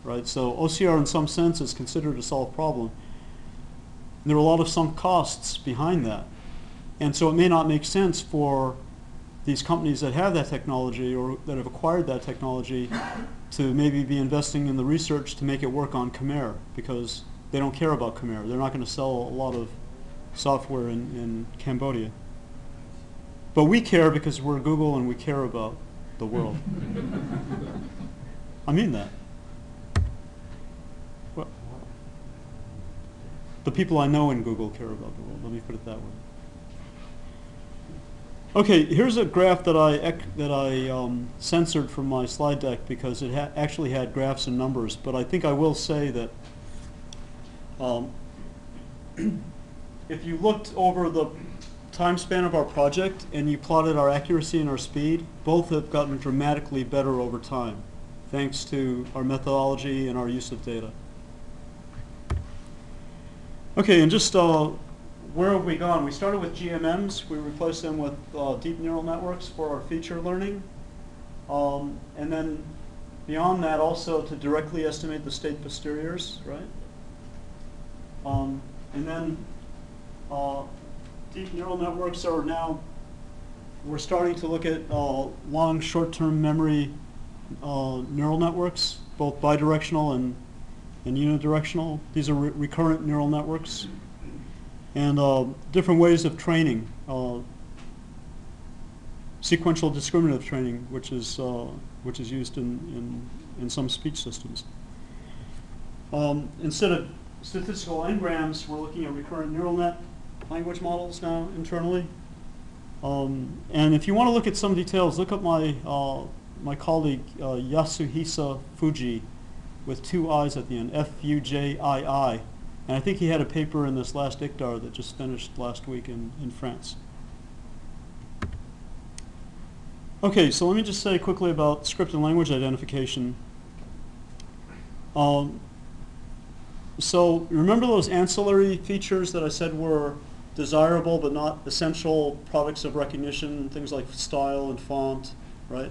right? So OCR, in some sense, is considered a solved problem. There are a lot of sunk costs behind that, and so it may not make sense for these companies that have that technology or that have acquired that technology to maybe be investing in the research to make it work on Khmer, because they don't care about Khmer. They're not going to sell a lot of software in Cambodia. But we care because we're Google and we care about the world. I mean that. Well, the people I know in Google care about the world. Let me put it that way. Okay, here's a graph that I censored from my slide deck because it actually had graphs and numbers. But I think I will say that if you looked over the time span of our project and you plotted our accuracy and our speed, both have gotten dramatically better over time, thanks to our methodology and our use of data. Okay, and just where have we gone? We started with GMMs. We replaced them with deep neural networks for our feature learning. And then beyond that, also to directly estimate the state posteriors, right? And then deep neural networks are now we're starting to look at long short-term memory neural networks, both bidirectional and unidirectional. These are recurrent neural networks. And different ways of training. Sequential discriminative training, which is used in some speech systems. Instead of statistical n-grams, we're looking at recurrent neural net language models now internally. And if you want to look at some details, look up my colleague Yasuhisa Fuji with 2 I's at the end, Fujii. And I think he had a paper in this last ICDAR that just finished last week in France. Okay, so let me just say quickly about script and language identification. So remember those ancillary features that I said were desirable but not essential products of recognition, things like style and font, right?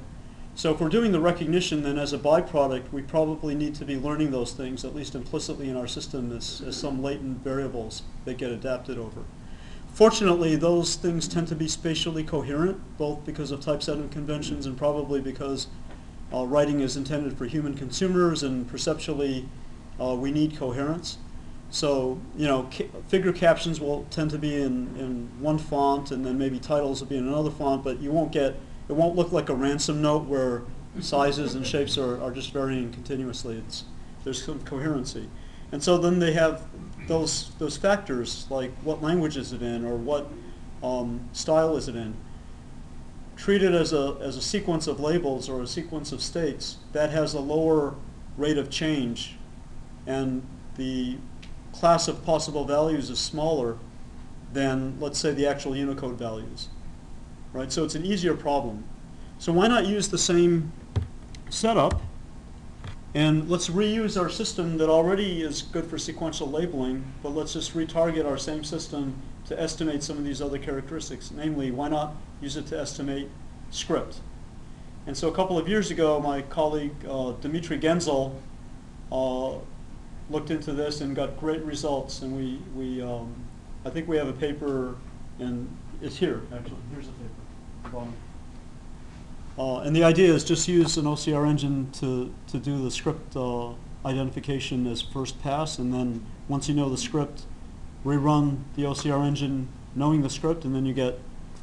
So if we're doing the recognition, then as a byproduct, we probably need to be learning those things, at least implicitly in our system, as some latent variables that get adapted over. Fortunately, those things tend to be spatially coherent, both because of typesetting conventions and probably because writing is intended for human consumers, and perceptually we need coherence. So, you know, figure captions will tend to be in one font, and then maybe titles will be in another font, but you won't get, it won't look like a ransom note where sizes and shapes are just varying continuously. There's some coherency. And so then they have those factors, like what language is it in, or what style is it in, treated as a sequence of labels or a sequence of states that has a lower rate of change, and the class of possible values is smaller than, let's say, the actual Unicode values, right? So it's an easier problem. So why not use the same setup, and let's reuse our system that already is good for sequential labeling, but let's just retarget our same system to estimate some of these other characteristics. Namely, why not use it to estimate script? And so a couple of years ago, my colleague Dmitry Genzel looked into this and got great results, and we I think we have a paper, and it's here actually. Here's the paper. And the idea is just use an OCR engine to do the script identification as first pass, and then once you know the script, rerun the OCR engine knowing the script, and then you get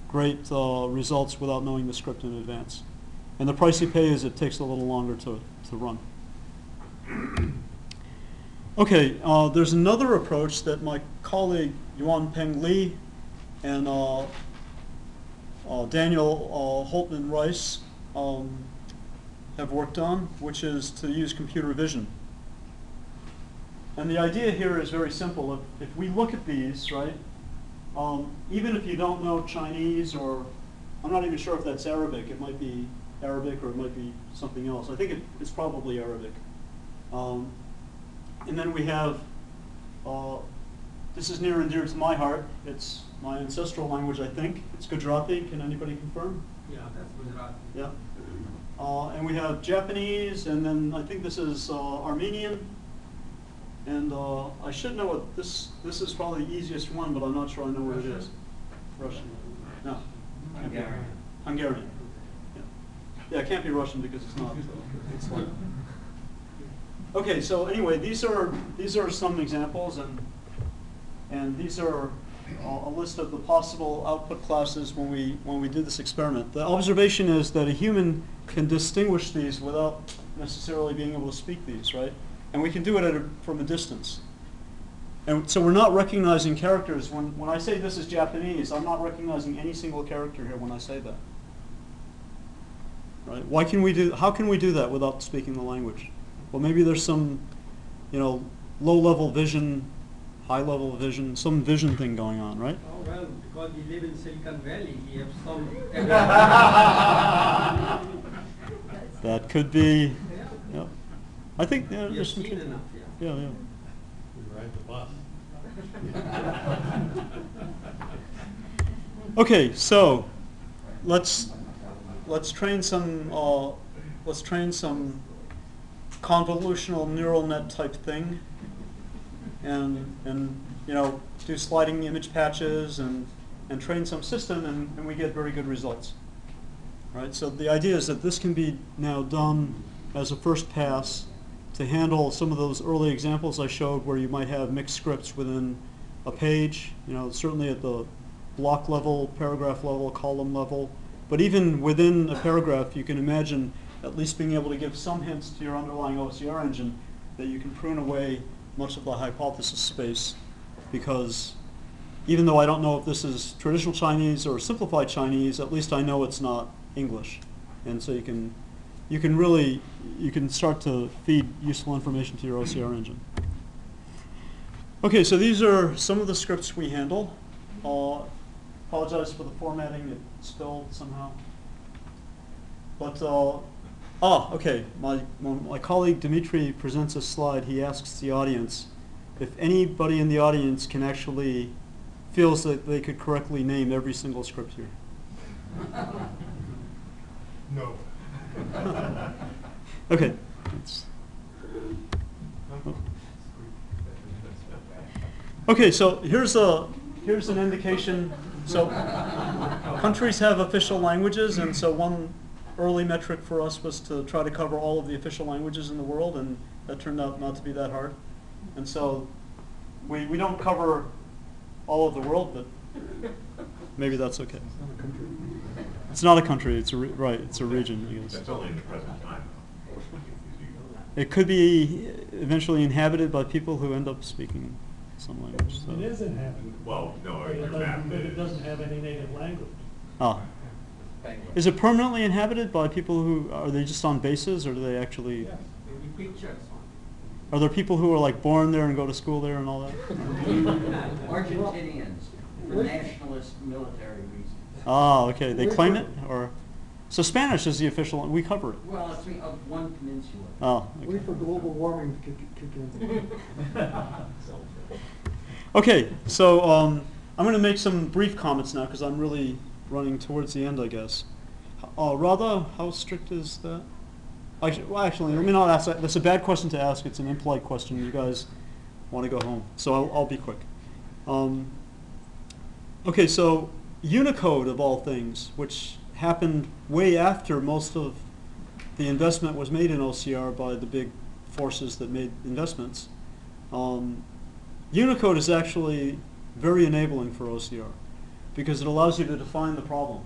great results without knowing the script in advance. And the price you pay is it takes a little longer to run. Okay, there's another approach that my colleague Yuanpeng Li and Daniel Holtman Rice have worked on, which is to use computer vision. And the idea here is very simple. If we look at these, right, even if you don't know Chinese, or I'm not even sure if that's Arabic, it might be Arabic or it might be something else. I think it's probably Arabic. And then we have, this is near and dear to my heart. It's my ancestral language, I think. It's Gujarati. Can anybody confirm? Yeah, that's Gujarati. Yeah. And we have Japanese, and then I think this is Armenian. And I should know what this is probably the easiest one, but I'm not sure I know what it is. Russian. No. Hungarian. Hungarian. Yeah. Yeah, it can't be Russian because it's not. It's like. Okay, so anyway, these are some examples, and these are a list of the possible output classes when we did this experiment. The observation is that a human can distinguish these without necessarily being able to speak these, right? And we can do it from a distance. And so we're not recognizing characters. When I say this is Japanese, I'm not recognizing any single character here when I say that. Right? How can we do that without speaking the language? Well, maybe there's some, low-level vision, high-level vision, some vision thing going on, right? Oh, well, because we live in Silicon Valley, we have some... That could be, yeah. I think We have there's some... seen enough, Yeah. We ride the bus. Okay, so let's train some convolutional neural net type thing, and do sliding image patches and and train some system, and we get very good results. Right? So the idea is that this can be now done as a first pass to handle some of those early examples I showed where you might have mixed scripts within a page, certainly at the block level, paragraph level, column level. But even within a paragraph, you can imagine at least being able to give some hints to your underlying OCR engine that you can prune away much of the hypothesis space, because even though I don't know if this is traditional Chinese or simplified Chinese, at least I know it's not English. And so you can start to feed useful information to your OCR engine. Okay, so these are some of the scripts we handle. Apologize for the formatting, it spilled somehow. But, okay, when my colleague Dimitri presents a slide, he asks the audience if anybody in the audience can actually feels that they could correctly name every single script here. No. Okay. Okay, so here's an indication. So countries have official languages, and so one early metric for us was to try to cover all of the official languages in the world, and that turned out not to be that hard. And so we don't cover all of the world, but maybe that's okay. It's not a country. It's a it's a region, I guess. That's only in the present time, though. It could be eventually inhabited by people who end up speaking some language. So. It is inhabited. Well, no, but it doesn't have any native language. Ah. Is it permanently inhabited by people who, are they just on bases, or do they actually? Yes, maybe pictures on. Are there people who are like born there and go to school there and all that? Argentinians, for nationalist military reasons. Ah, okay. They claim it, or so Spanish is the official. We cover it. Well, it's of one peninsula. Oh. Okay. Wait for global warming to kick in. Okay, so I'm going to make some brief comments now because I'm really running towards the end, I guess. Radha, how strict is that? Actually, let me not ask that. That's a bad question to ask. It's an impolite question. You guys want to go home, so I'll be quick. Okay, so Unicode, of all things, which happened way after most of the investment was made in OCR by the big forces that made investments. Unicode is actually very enabling for OCR because it allows you to define the problem.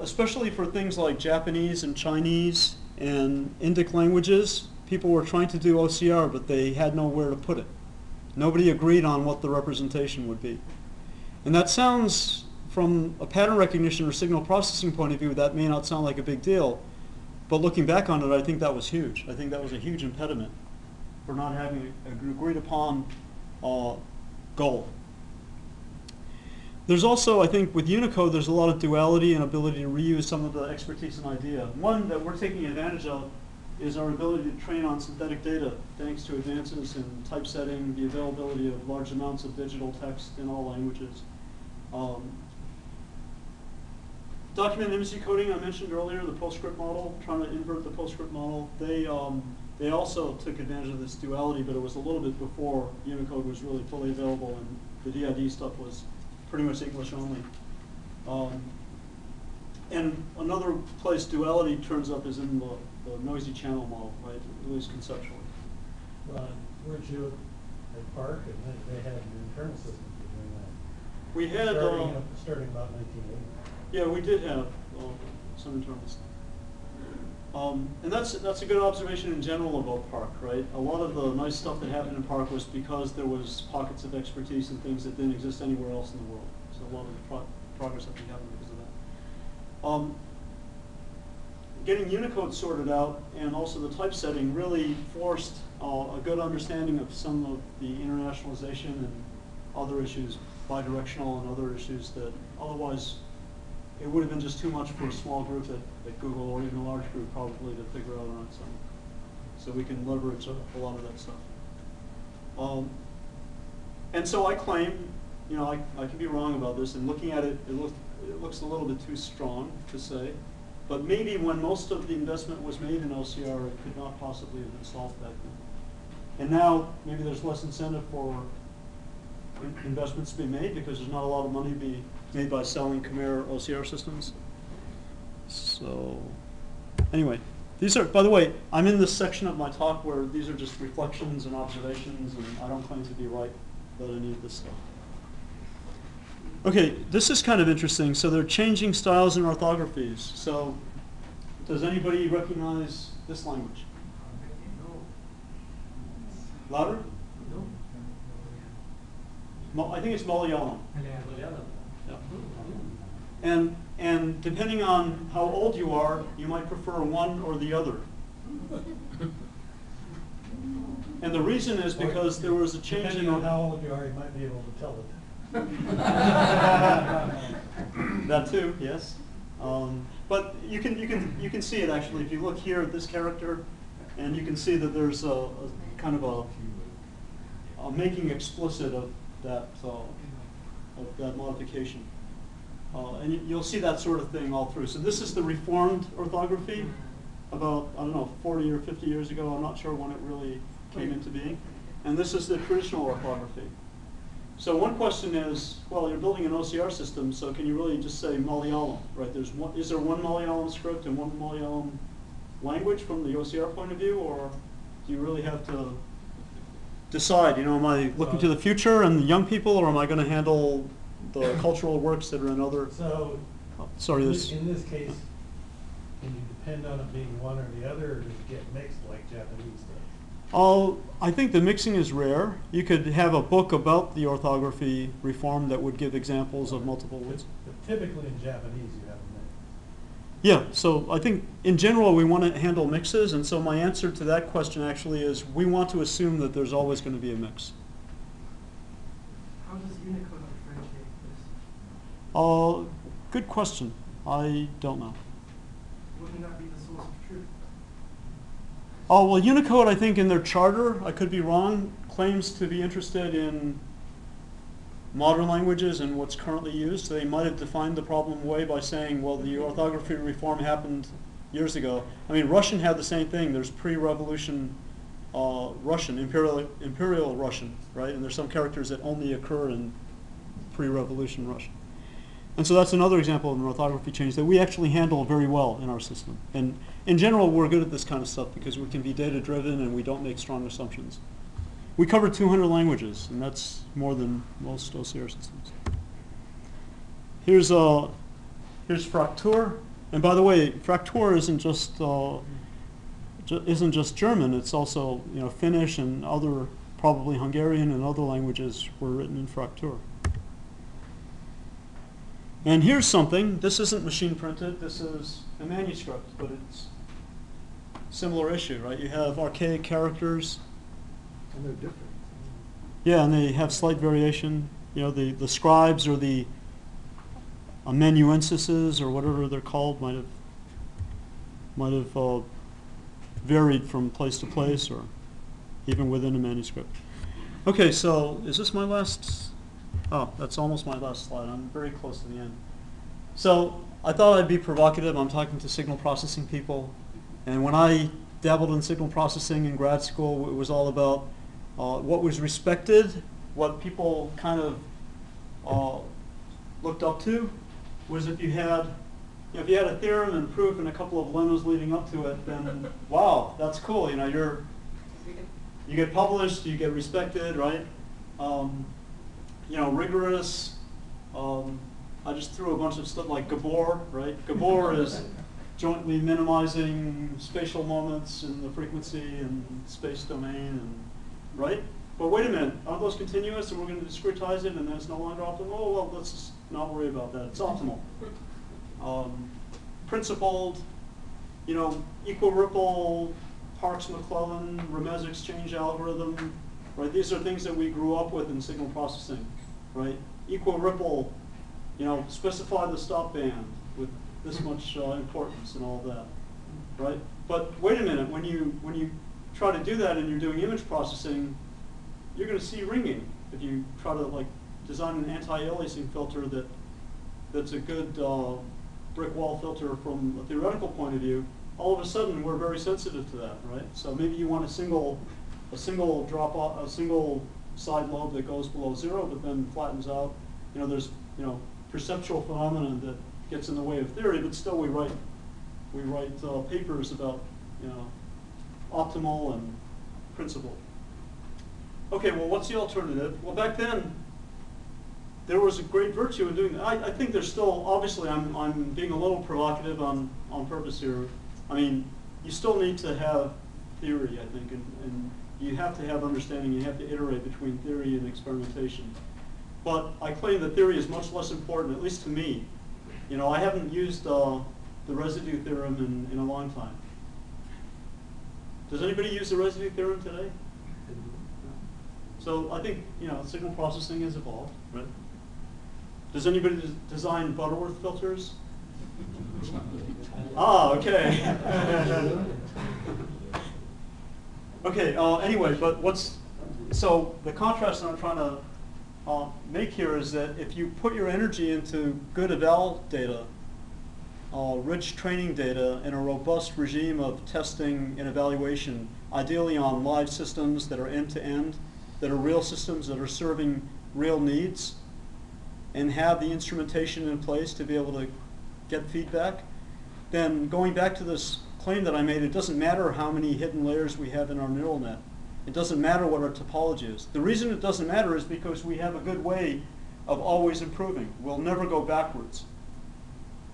Especially for things like Japanese and Chinese and Indic languages, people were trying to do OCR, but they had nowhere to put it. Nobody agreed on what the representation would be. And that sounds, from a pattern recognition or signal processing point of view, that may not sound like a big deal. But looking back on it, I think that was huge. I think that was a huge impediment for not having an agreed upon goal. There's also, I think, with Unicode, there's a lot of duality and ability to reuse some of the expertise and idea. One that we're taking advantage of is our ability to train on synthetic data, thanks to advances in typesetting, the availability of large amounts of digital text in all languages. Document image decoding, I mentioned earlier, the PostScript model, trying to invert the PostScript model. They also took advantage of this duality, but it was a little bit before Unicode was really fully available, and the DID stuff was pretty much English only. And another place duality turns up is in the noisy channel model, right, at least conceptually. Well, weren't you at Park, and they had an internal system for doing that? We had starting about 1980. Yeah, we did have some internal stuff. And that's a good observation in general about Park, right? A lot of the nice stuff that happened in Park was because there was pockets of expertise and things that didn't exist anywhere else in the world. So a lot of the progress that we happened because of that. Getting Unicode sorted out and also the typesetting really forced a good understanding of some of the internationalization and other issues, bidirectional and other issues that otherwise it would have been just too much for a small group at Google, or even a large group probably, to figure out on its own. So we can leverage a lot of that stuff. And so I claim, I can be wrong about this, and looking at it, it looks a little bit too strong to say, but maybe when most of the investment was made in OCR, it could not possibly have been solved back then. And now maybe there's less incentive for investments to be made because there's not a lot of money to be made by selling Khmer OCR systems. So anyway, these are, by the way, I'm in this section of my talk where these are just reflections and observations, and I don't claim to be right about any of this stuff. Okay, this is kind of interesting. So they're changing styles and orthographies. So does anybody recognize this language? Louder? I think it's Malayalam. Yeah. And depending on how old you are, you might prefer one or the other. And the reason is because there was a change Depending in on how old you are, you might be able to tell it. That too, yes. But you can see it actually if you look here at this character, and you can see that there's a kind of a making explicit of that modification, and you'll see that sort of thing all through. So this is the reformed orthography, about, I don't know, 40 or 50 years ago. I'm not sure when it really came into being, and this is the traditional orthography. So one question is, well, you're building an OCR system, so can you really just say Malayalam, right? Is there one Malayalam script and one Malayalam language from the OCR point of view, or do you really have to decide, am I looking to the future and the young people, or am I going to handle the cultural works that are in other? So, sorry, in this case, can you depend on it being one or the other, or does it get mixed like Japanese does? I think the mixing is rare. You could have a book about the orthography reform that would give examples of multiple words. But typically in Japanese you have a mix. Yeah, so I think in general we want to handle mixes, and so my answer to that question actually is we want to assume that there's always going to be a mix. How does Unicode differentiate this? Good question. I don't know. Wouldn't that be the source of truth? Oh, well, Unicode, I think in their charter, I could be wrong, claims to be interested in modern languages and what's currently used. They might have defined the problem away by saying, well, the orthography reform happened years ago. I mean, Russian had the same thing. There's pre-revolution Russian, imperial Russian, right? And there's some characters that only occur in pre-revolution Russian. And so that's another example of an orthography change that we actually handle very well in our system. And in general, we're good at this kind of stuff because we can be data-driven and we don't make strong assumptions. We cover 200 languages, and that's more than most OCR systems. Here's Fraktur. And by the way, Fraktur isn't just German. It's also Finnish and other, probably Hungarian and other languages were written in Fraktur. And here's something. This isn't machine printed. This is a manuscript, but it's a similar issue, right? You have archaic characters. And they're different. Yeah, and they have slight variation. The scribes or the amanuenses or whatever they're called might have varied from place to place or even within a manuscript. Okay, so is this my last? Oh, that's almost my last slide. I'm very close to the end. So I thought I'd be provocative. I'm talking to signal processing people. And when I dabbled in signal processing in grad school, it was all about what was respected, what people kind of looked up to, was if you had a theorem and proof and a couple of lemmas leading up to it, then wow, that's cool. You get published, you get respected, right? Rigorous. I just threw a bunch of stuff like Gabor, right? Gabor is jointly minimizing spatial moments in the frequency and space domain, and right? But wait a minute, aren't those continuous and we're going to discretize it and then it's no longer optimal? Oh, well, let's just not worry about that. It's optimal. Principled, equal ripple, Parks-McClellan, Remez exchange algorithm, right? These are things that we grew up with in signal processing, right? Equal ripple, specify the stop band with this much importance and all that, right? But wait a minute, when you try to do that and you're doing image processing, you're going to see ringing if you try to design an anti-aliasing filter that's a good brick wall filter from a theoretical point of view. All of a sudden, we're very sensitive to that, right? So maybe you want a single drop off, a single side lobe that goes below 0, but then flattens out. There's perceptual phenomenon that gets in the way of theory, but still we write papers about optimal and principal. Okay, well, what's the alternative? Well, back then, there was a great virtue in doing that. I think there's still, obviously, I'm being a little provocative on purpose here. I mean, you still need to have theory, I think, and you have to have understanding. You have to iterate between theory and experimentation. But I claim that theory is much less important, at least to me. I haven't used the residue theorem in a long time. Does anybody use the residue theorem today? So I think, signal processing has evolved, right? Does anybody design Butterworth filters? Okay. Okay, anyway, but so the contrast that I'm trying to make here is that if you put your energy into good eval data, rich training data, and a robust regime of testing and evaluation, ideally on live systems that are end-to-end, that are real systems that are serving real needs, and have the instrumentation in place to be able to get feedback, then going back to this claim that I made, it doesn't matter how many hidden layers we have in our neural net. It doesn't matter what our topology is. The reason it doesn't matter is because we have a good way of always improving. We'll never go backwards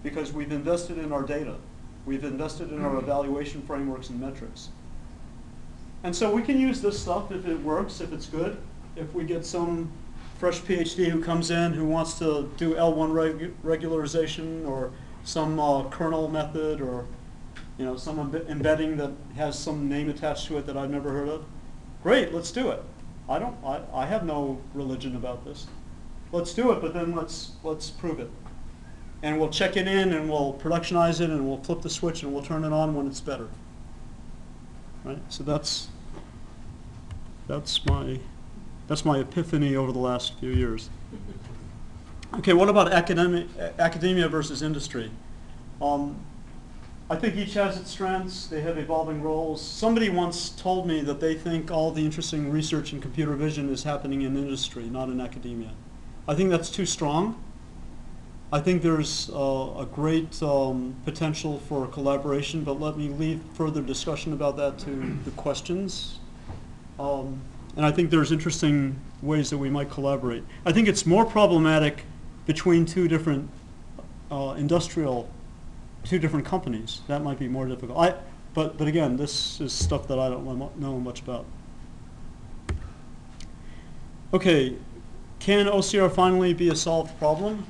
because we've invested in our data. We've invested in our evaluation frameworks and metrics. And so we can use this stuff if it works, if it's good. If we get some fresh PhD who comes in who wants to do L1 regularization or some kernel method or some embedding that has some name attached to it that I've never heard of, great, let's do it. I have no religion about this. Let's do it, but then let's prove it. And we'll check it in and we'll productionize it and we'll flip the switch and we'll turn it on when it's better. Right? So that's my epiphany over the last few years. Okay, what about academia versus industry? I think each has its strengths. They have evolving roles. Somebody once told me that they think all the interesting research in computer vision is happening in industry, not in academia. I think that's too strong. I think there's a great potential for collaboration, but let me leave further discussion about that to the questions. And I think there's interesting ways that we might collaborate. I think it's more problematic between two different two different companies. That might be more difficult. But again, this is stuff that I don't know much about. Okay, can OCR finally be a solved problem?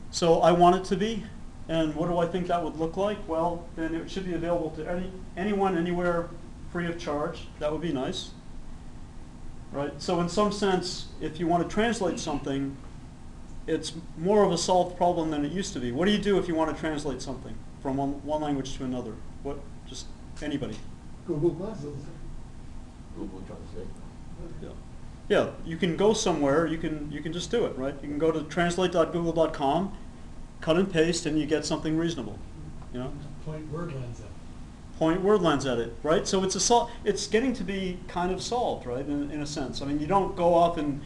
So I want it to be. And what do I think that would look like? Well, then it should be available to anyone, anywhere, free of charge. That would be nice. Right? So in some sense, if you want to translate something, it's more of a solved problem than it used to be. What do you do if you want to translate something from one language to another? Just anybody. Google Glasses. Google Translate. Yeah, you can go somewhere, you can just do it, right? You can go to translate.google.com, cut and paste, and you get something reasonable. Point word lens at it. Point word lens at it, right? So it's getting to be kind of solved, right? In a sense. I mean, you don't go off and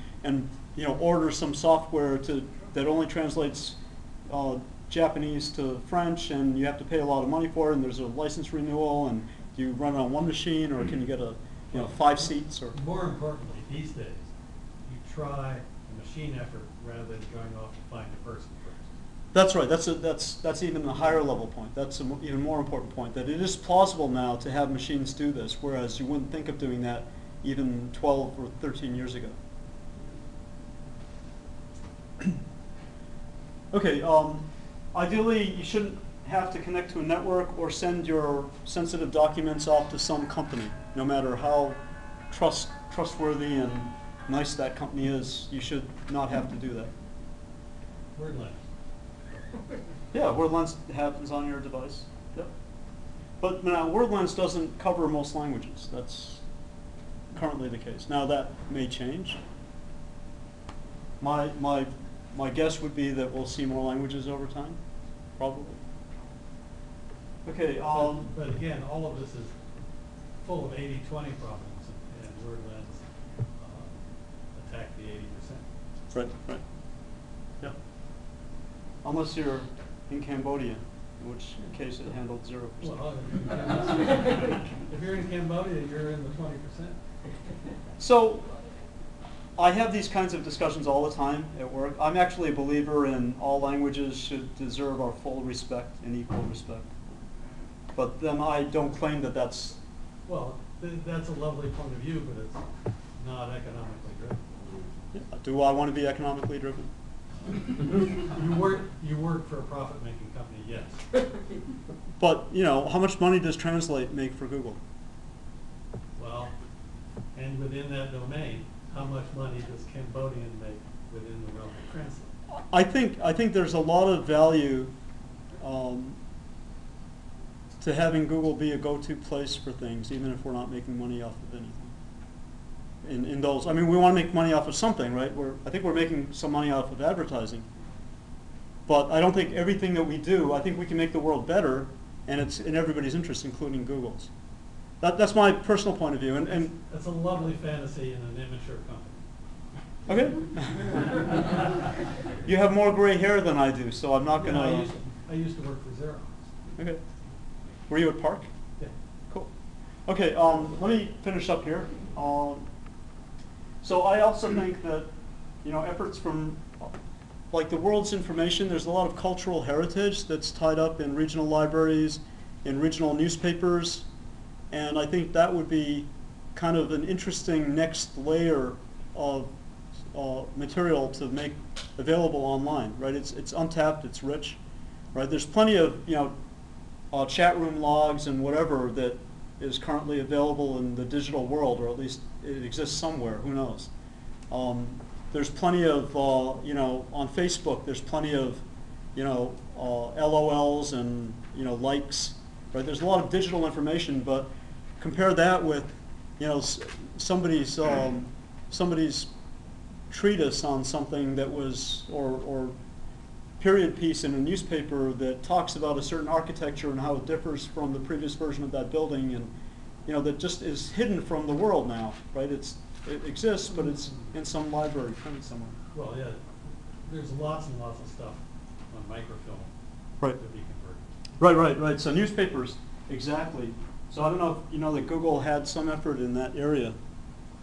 order some software that only translates Japanese to French, and you have to pay a lot of money for it, and there's a license renewal, and do you run it on one machine, or can you get 5 seats? Or more importantly, these days, you try a machine effort rather than going off to find a person first. That's right. That's even a higher level point. That's an even more important point, that it is plausible now to have machines do this, whereas you wouldn't think of doing that even 12 or 13 years ago. Okay, ideally you shouldn't have to connect to a network or send your sensitive documents off to some company, no matter how trustworthy and nice that company is. You should not have to do that. Word lens. Yeah, word lens happens on your device. Yep. But now word lens doesn't cover most languages. That's currently the case. Now that may change. My guess would be that we'll see more languages over time, probably. Okay. But again, all of this is full of 80-20 problems, and word lens back the 80%. Right, right. Yeah. Unless you're in Cambodia, in which case it handled 0%. Well, if you're in Cambodia, you're in the 20%. So I have these kinds of discussions all the time at work. I'm actually a believer in all languages should deserve our full respect and equal respect. But then I don't claim that that's... Well, that's a lovely point of view, but it's not economically driven. Do I want to be economically driven? You work for a profit-making company, yes. But, you know, how much money does Translate make for Google? Well, and within that domain, how much money does Cambodian make within the realm of Translate? I think there's a lot of value to having Google be a go-to place for things, even if we're not making money off of anything. In those, I mean, we want to make money off of something, right? I think we're making some money off of advertising. But I don't think everything that we do, I think we can make the world better, and it's in everybody's interest, including Google's. That's my personal point of view. And that's a lovely fantasy in an immature company. Okay. You have more gray hair than I do, so I'm not going to... I used to work for Xerox. Okay. Were you at Park? Yeah. Cool. Okay, let me finish up here. So I also think that, you know, efforts from, like the world's information, there's a lot of cultural heritage that's tied up in regional libraries, in regional newspapers, and I think that would be kind of an interesting next layer of material to make available online, right? It's untapped, it's rich, right? There's plenty of, you know, chat room logs and whatever that is currently available in the digital world, or at least it exists somewhere, who knows. There's plenty of, you know, on Facebook, there's plenty of, you know, LOLs and, you know, likes, right? There's a lot of digital information, but compare that with, you know, somebody's treatise on something that was, or period piece in a newspaper that talks about a certain architecture and how it differs from the previous version of that building, and you know, that just is hidden from the world now, right? It exists, but it's in some library printed somewhere. Well, yeah, there's lots and lots of stuff on microfilm right. to be converted. Right. So newspapers, exactly. So I don't know if you know that Google had some effort in that area,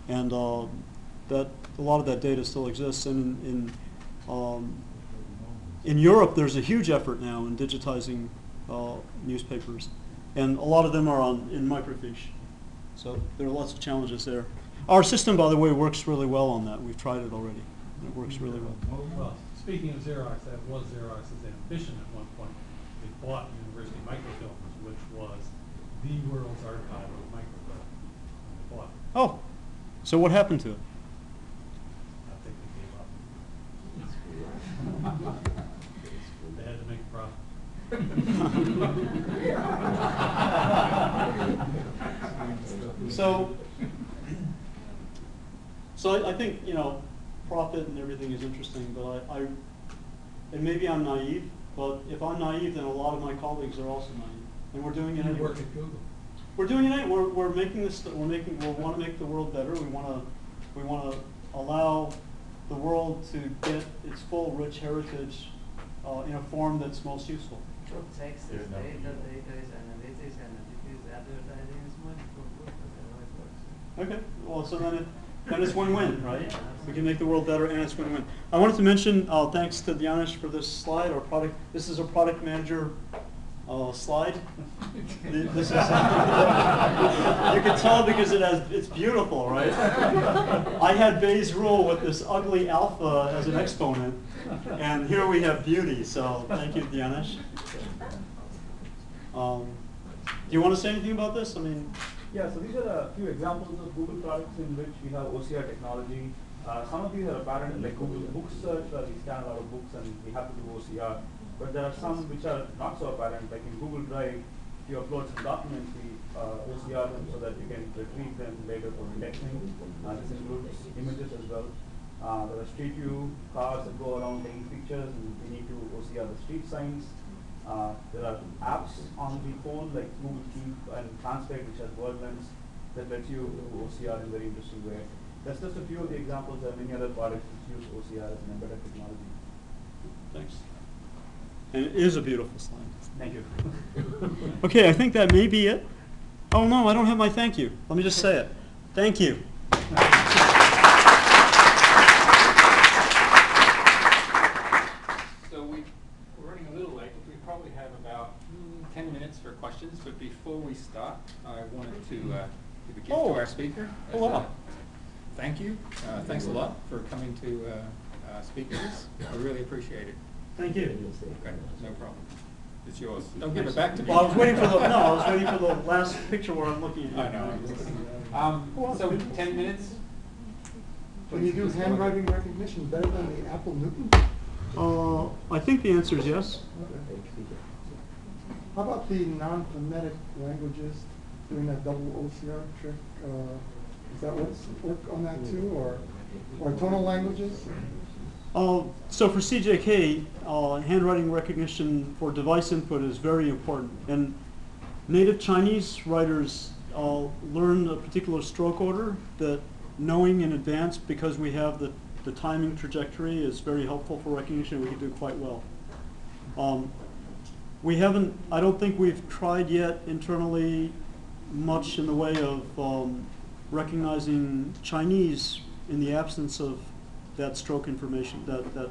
and that a lot of that data still exists. And in Europe, there's a huge effort now in digitizing newspapers, and a lot of them are in microfiche. So there are lots of challenges there. Our system, by the way, works really well on that. We've tried it already. It works really well. Well, speaking of Xerox, that was Xerox's ambition at one point. They bought University Microfilms, which was the world's archive of microfilm. They bought it. Oh, so what happened to it? I think they gave up. They had to make a profit. So I think, you know, profit and everything is interesting, but and maybe I'm naive, but if I'm naive, then a lot of my colleagues are also naive, and we're doing it anyway. You work at Google. We're doing it anyway. We're making this. We want to make the world better. We want to allow the world to get its full rich heritage in a form that's most useful. Text is data, data is analytics, analytics is advertising, is money for good, that's how it works. Okay, well, so then it's win-win, right? We can make the world better, and it's win-win. I wanted to mention, thanks to Dianish for this slide. This is a product manager slide. This is, you can tell because it's beautiful, right? I had Bayes' rule with this ugly alpha as an exponent, and here we have beauty. So thank you, Dianish. Do you want to say anything about this? I mean. Yeah, so these are a few examples of Google products in which we have OCR technology. Some of these are apparent, like Google Book Search, where we scan a lot of books and we have to do OCR. But there are some which are not so apparent, like in Google Drive, if you upload some documents, we OCR them so that you can retrieve them later for indexing. This includes images as well. There are street view cars that go around taking pictures, and we need to OCR the street signs. There are apps on the phone like Google Keep and Translate, which has word lens that lets you do OCR in a very interesting way. That's just a few of the examples. There are many other products which use OCR as an embedded technology. Thanks. And it is a beautiful slide. Thank you. Okay, I think that may be it. Oh no, I don't have my thank you. Let me just say it. Thank you. So we're running a little late, but we probably have about 10 minutes for questions. But before we start, I wanted to give a gift to our speaker. as Hello. a Thank you. Thanks a lot for coming to speak with us. I really appreciate it. Thank you. Okay, no problem. It's yours. Don't give it back to me. Well, I was waiting for the I was waiting for the last picture where I'm looking at. I know. So 10 minutes. Can you do handwriting recognition better than the Apple Newton? I think the answer is yes. Okay. How about the non-phonetic languages doing that double OCR trick? Does that work on that too, or tonal languages? So for CJK, handwriting recognition for device input is very important. And native Chinese writers learn a particular stroke order that knowing in advance, because we have the timing trajectory, is very helpful for recognition. We can do quite well. We haven't, I don't think we've tried yet internally much in the way of recognizing Chinese in the absence of that stroke information, that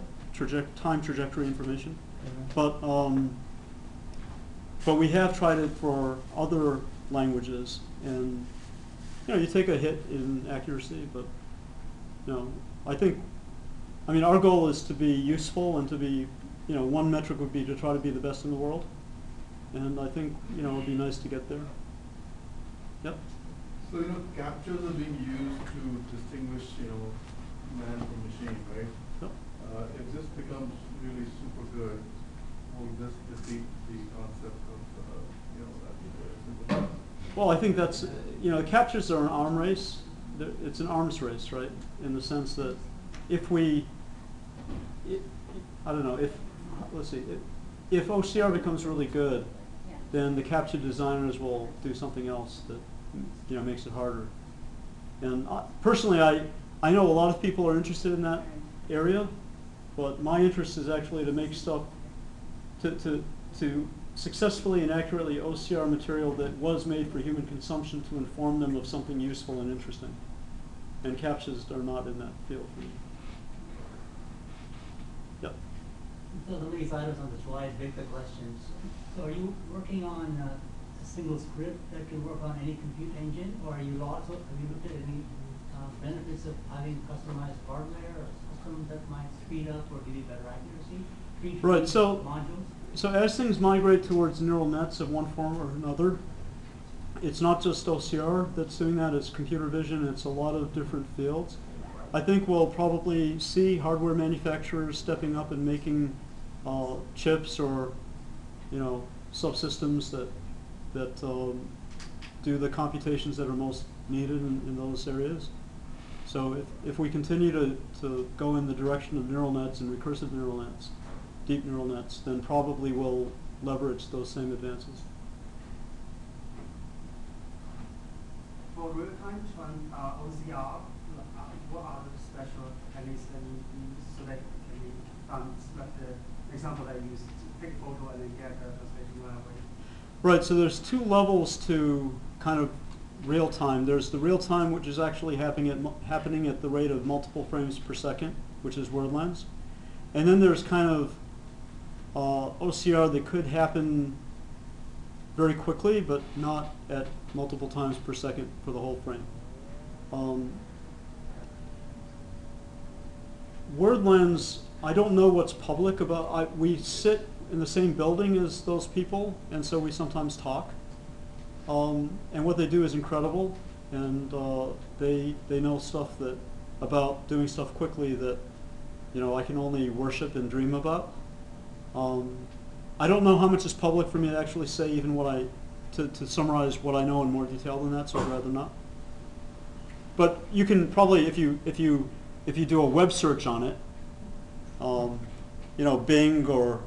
time trajectory information. Mm-hmm. But we have tried it for other languages, and you take a hit in accuracy, but I mean our goal is to be useful and to be, one metric would be to try to be the best in the world, and I think it would be nice to get there. Yep. So captures are being used to distinguish man from machine, right? Yep. If this becomes really super good, will this defeat the concept of that? Well, I think that's captures are an arm race. It's an arms race, right? In the sense that if if OCR becomes really good, then the capture designers will do something else that makes it harder. And personally, I know a lot of people are interested in that area, but my interest is actually to make stuff to successfully and accurately OCR material that was made for human consumption to inform them of something useful and interesting. And captures are not in that field for me. Yep. So the many titles on the slide beg the questions. So are you working on a single script that can work on any compute engine, or have you looked at any benefits of having customized hardware or a system that might speed up or give you better accuracy? Right. So modules? So as things migrate towards neural nets of one form or another, it's not just OCR that's doing that, it's computer vision, it's a lot of different fields. I think we'll probably see hardware manufacturers stepping up and making chips or subsystems that do the computations that are most needed in those areas. So if we continue to go in the direction of neural nets and recursive neural nets, deep neural nets, then probably we'll leverage those same advances. For real-time OCR, what are the special techniques that you use so that it can be done, like the example that you use, take a photo and then get the translation right away? Right, so there's two levels to kind of real time. There's the real time, which is actually happening at the rate of multiple frames per second, which is word lens. And then there's kind of OCR that could happen very quickly, but not at multiple times per second for the whole frame. Word lens, I don't know what's public about. We sit in the same building as those people, and so we sometimes talk. And what they do is incredible, and they know stuff about doing stuff quickly that I can only worship and dream about. I don't know how much is public for me to actually say even to summarize what I know in more detail than that, so I'd rather not. But you can probably, if you do a web search on it, Bing or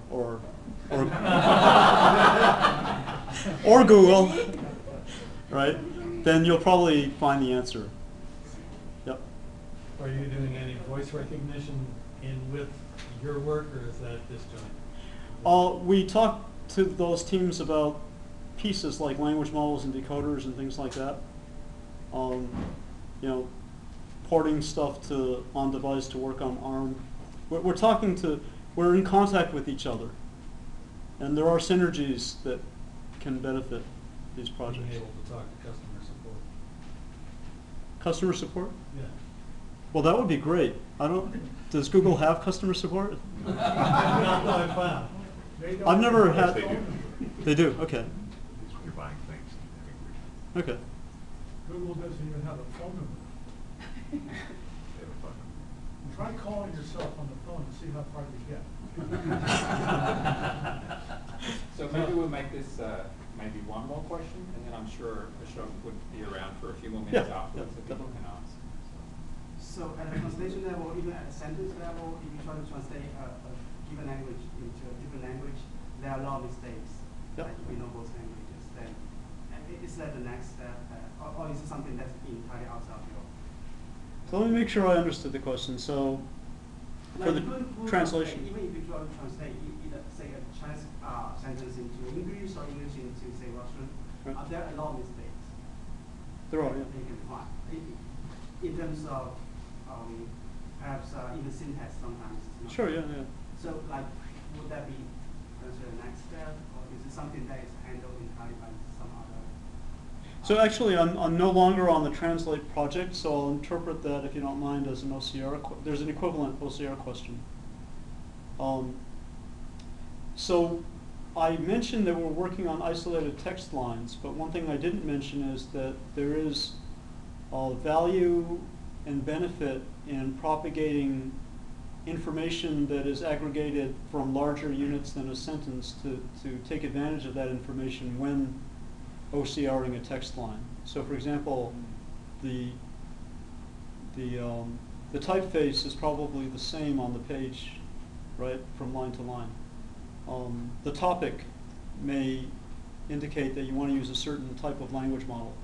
or Google, right? Then you'll probably find the answer. Yep. Are you doing any voice recognition with your work, or is that disjoint? We talk to those teams about pieces like language models and decoders and things like that. You know, porting stuff to on device to work on ARM. We're in contact with each other, and there are synergies that can benefit these projects. Being able to talk to customer support. Customer support? Yeah. Well, that would be great. Does Google have customer support? Not that I found. I've never had. They do. They do. Okay. It's when you're buying things. Okay. Google doesn't even have a phone number. Try calling yourself on the phone and see how far you get. So maybe we'll make this maybe one more question, and then I'm sure Ashok would be around for a few more minutes afterwards so people can ask. So at a translation level, even at a sentence level, if you try to translate a given language into a different language, there are a lot of mistakes. Yep. Like if we know both languages, then is that the next step, or is it something that's entirely outside of your? So let me make sure I understood the question. So for the translation. Even if you try to translate, either say a Chinese sentence into English or English into say Russian, right. There are a lot of mistakes. There are, yeah. You can find in terms of perhaps even syntax sometimes. It's not Sure, yeah, yeah. So like, would that be the next step, or is it something that is handled entirely by some other? So actually, I'm no longer on the Translate project, so I'll interpret that, if you don't mind, as an OCR. There's an equivalent OCR question. So I mentioned that we're working on isolated text lines, but one thing I didn't mention is that there is value and benefit in propagating information that is aggregated from larger units than a sentence to take advantage of that information when OCRing a text line. So for example, the typeface is probably the same on the page, right, from line to line. The topic may indicate that you want to use a certain type of language model,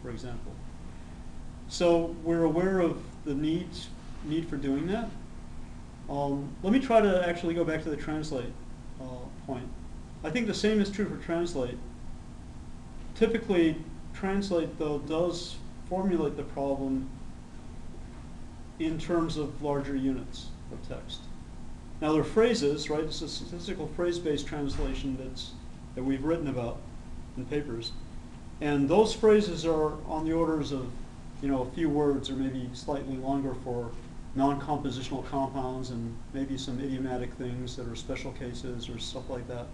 for example. So we're aware of the need for doing that. Let me try to actually go back to the Translate point. I think the same is true for Translate. Typically, Translate, though, does formulate the problem in terms of larger units of text. Now, there are phrases, right? This is a statistical phrase-based translation that we've written about in papers. And those phrases are on the orders of, a few words or maybe slightly longer for non-compositional compounds and maybe some idiomatic things that are special cases or stuff like that.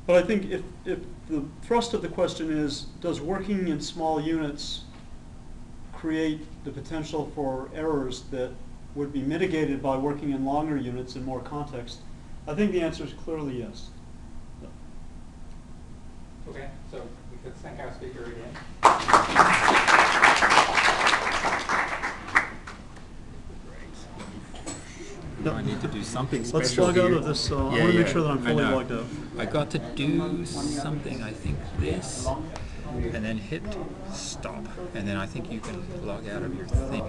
But I think if the thrust of the question is, does working in small units create the potential for errors that would be mitigated by working in longer units in more context, I think the answer is clearly yes. Okay, so we could thank our speaker again. I need to do something special. Let's log out of this. I want to make sure that I'm fully logged out. I got to do something, I think this, and then hit stop. And then I think you can log out of your thing.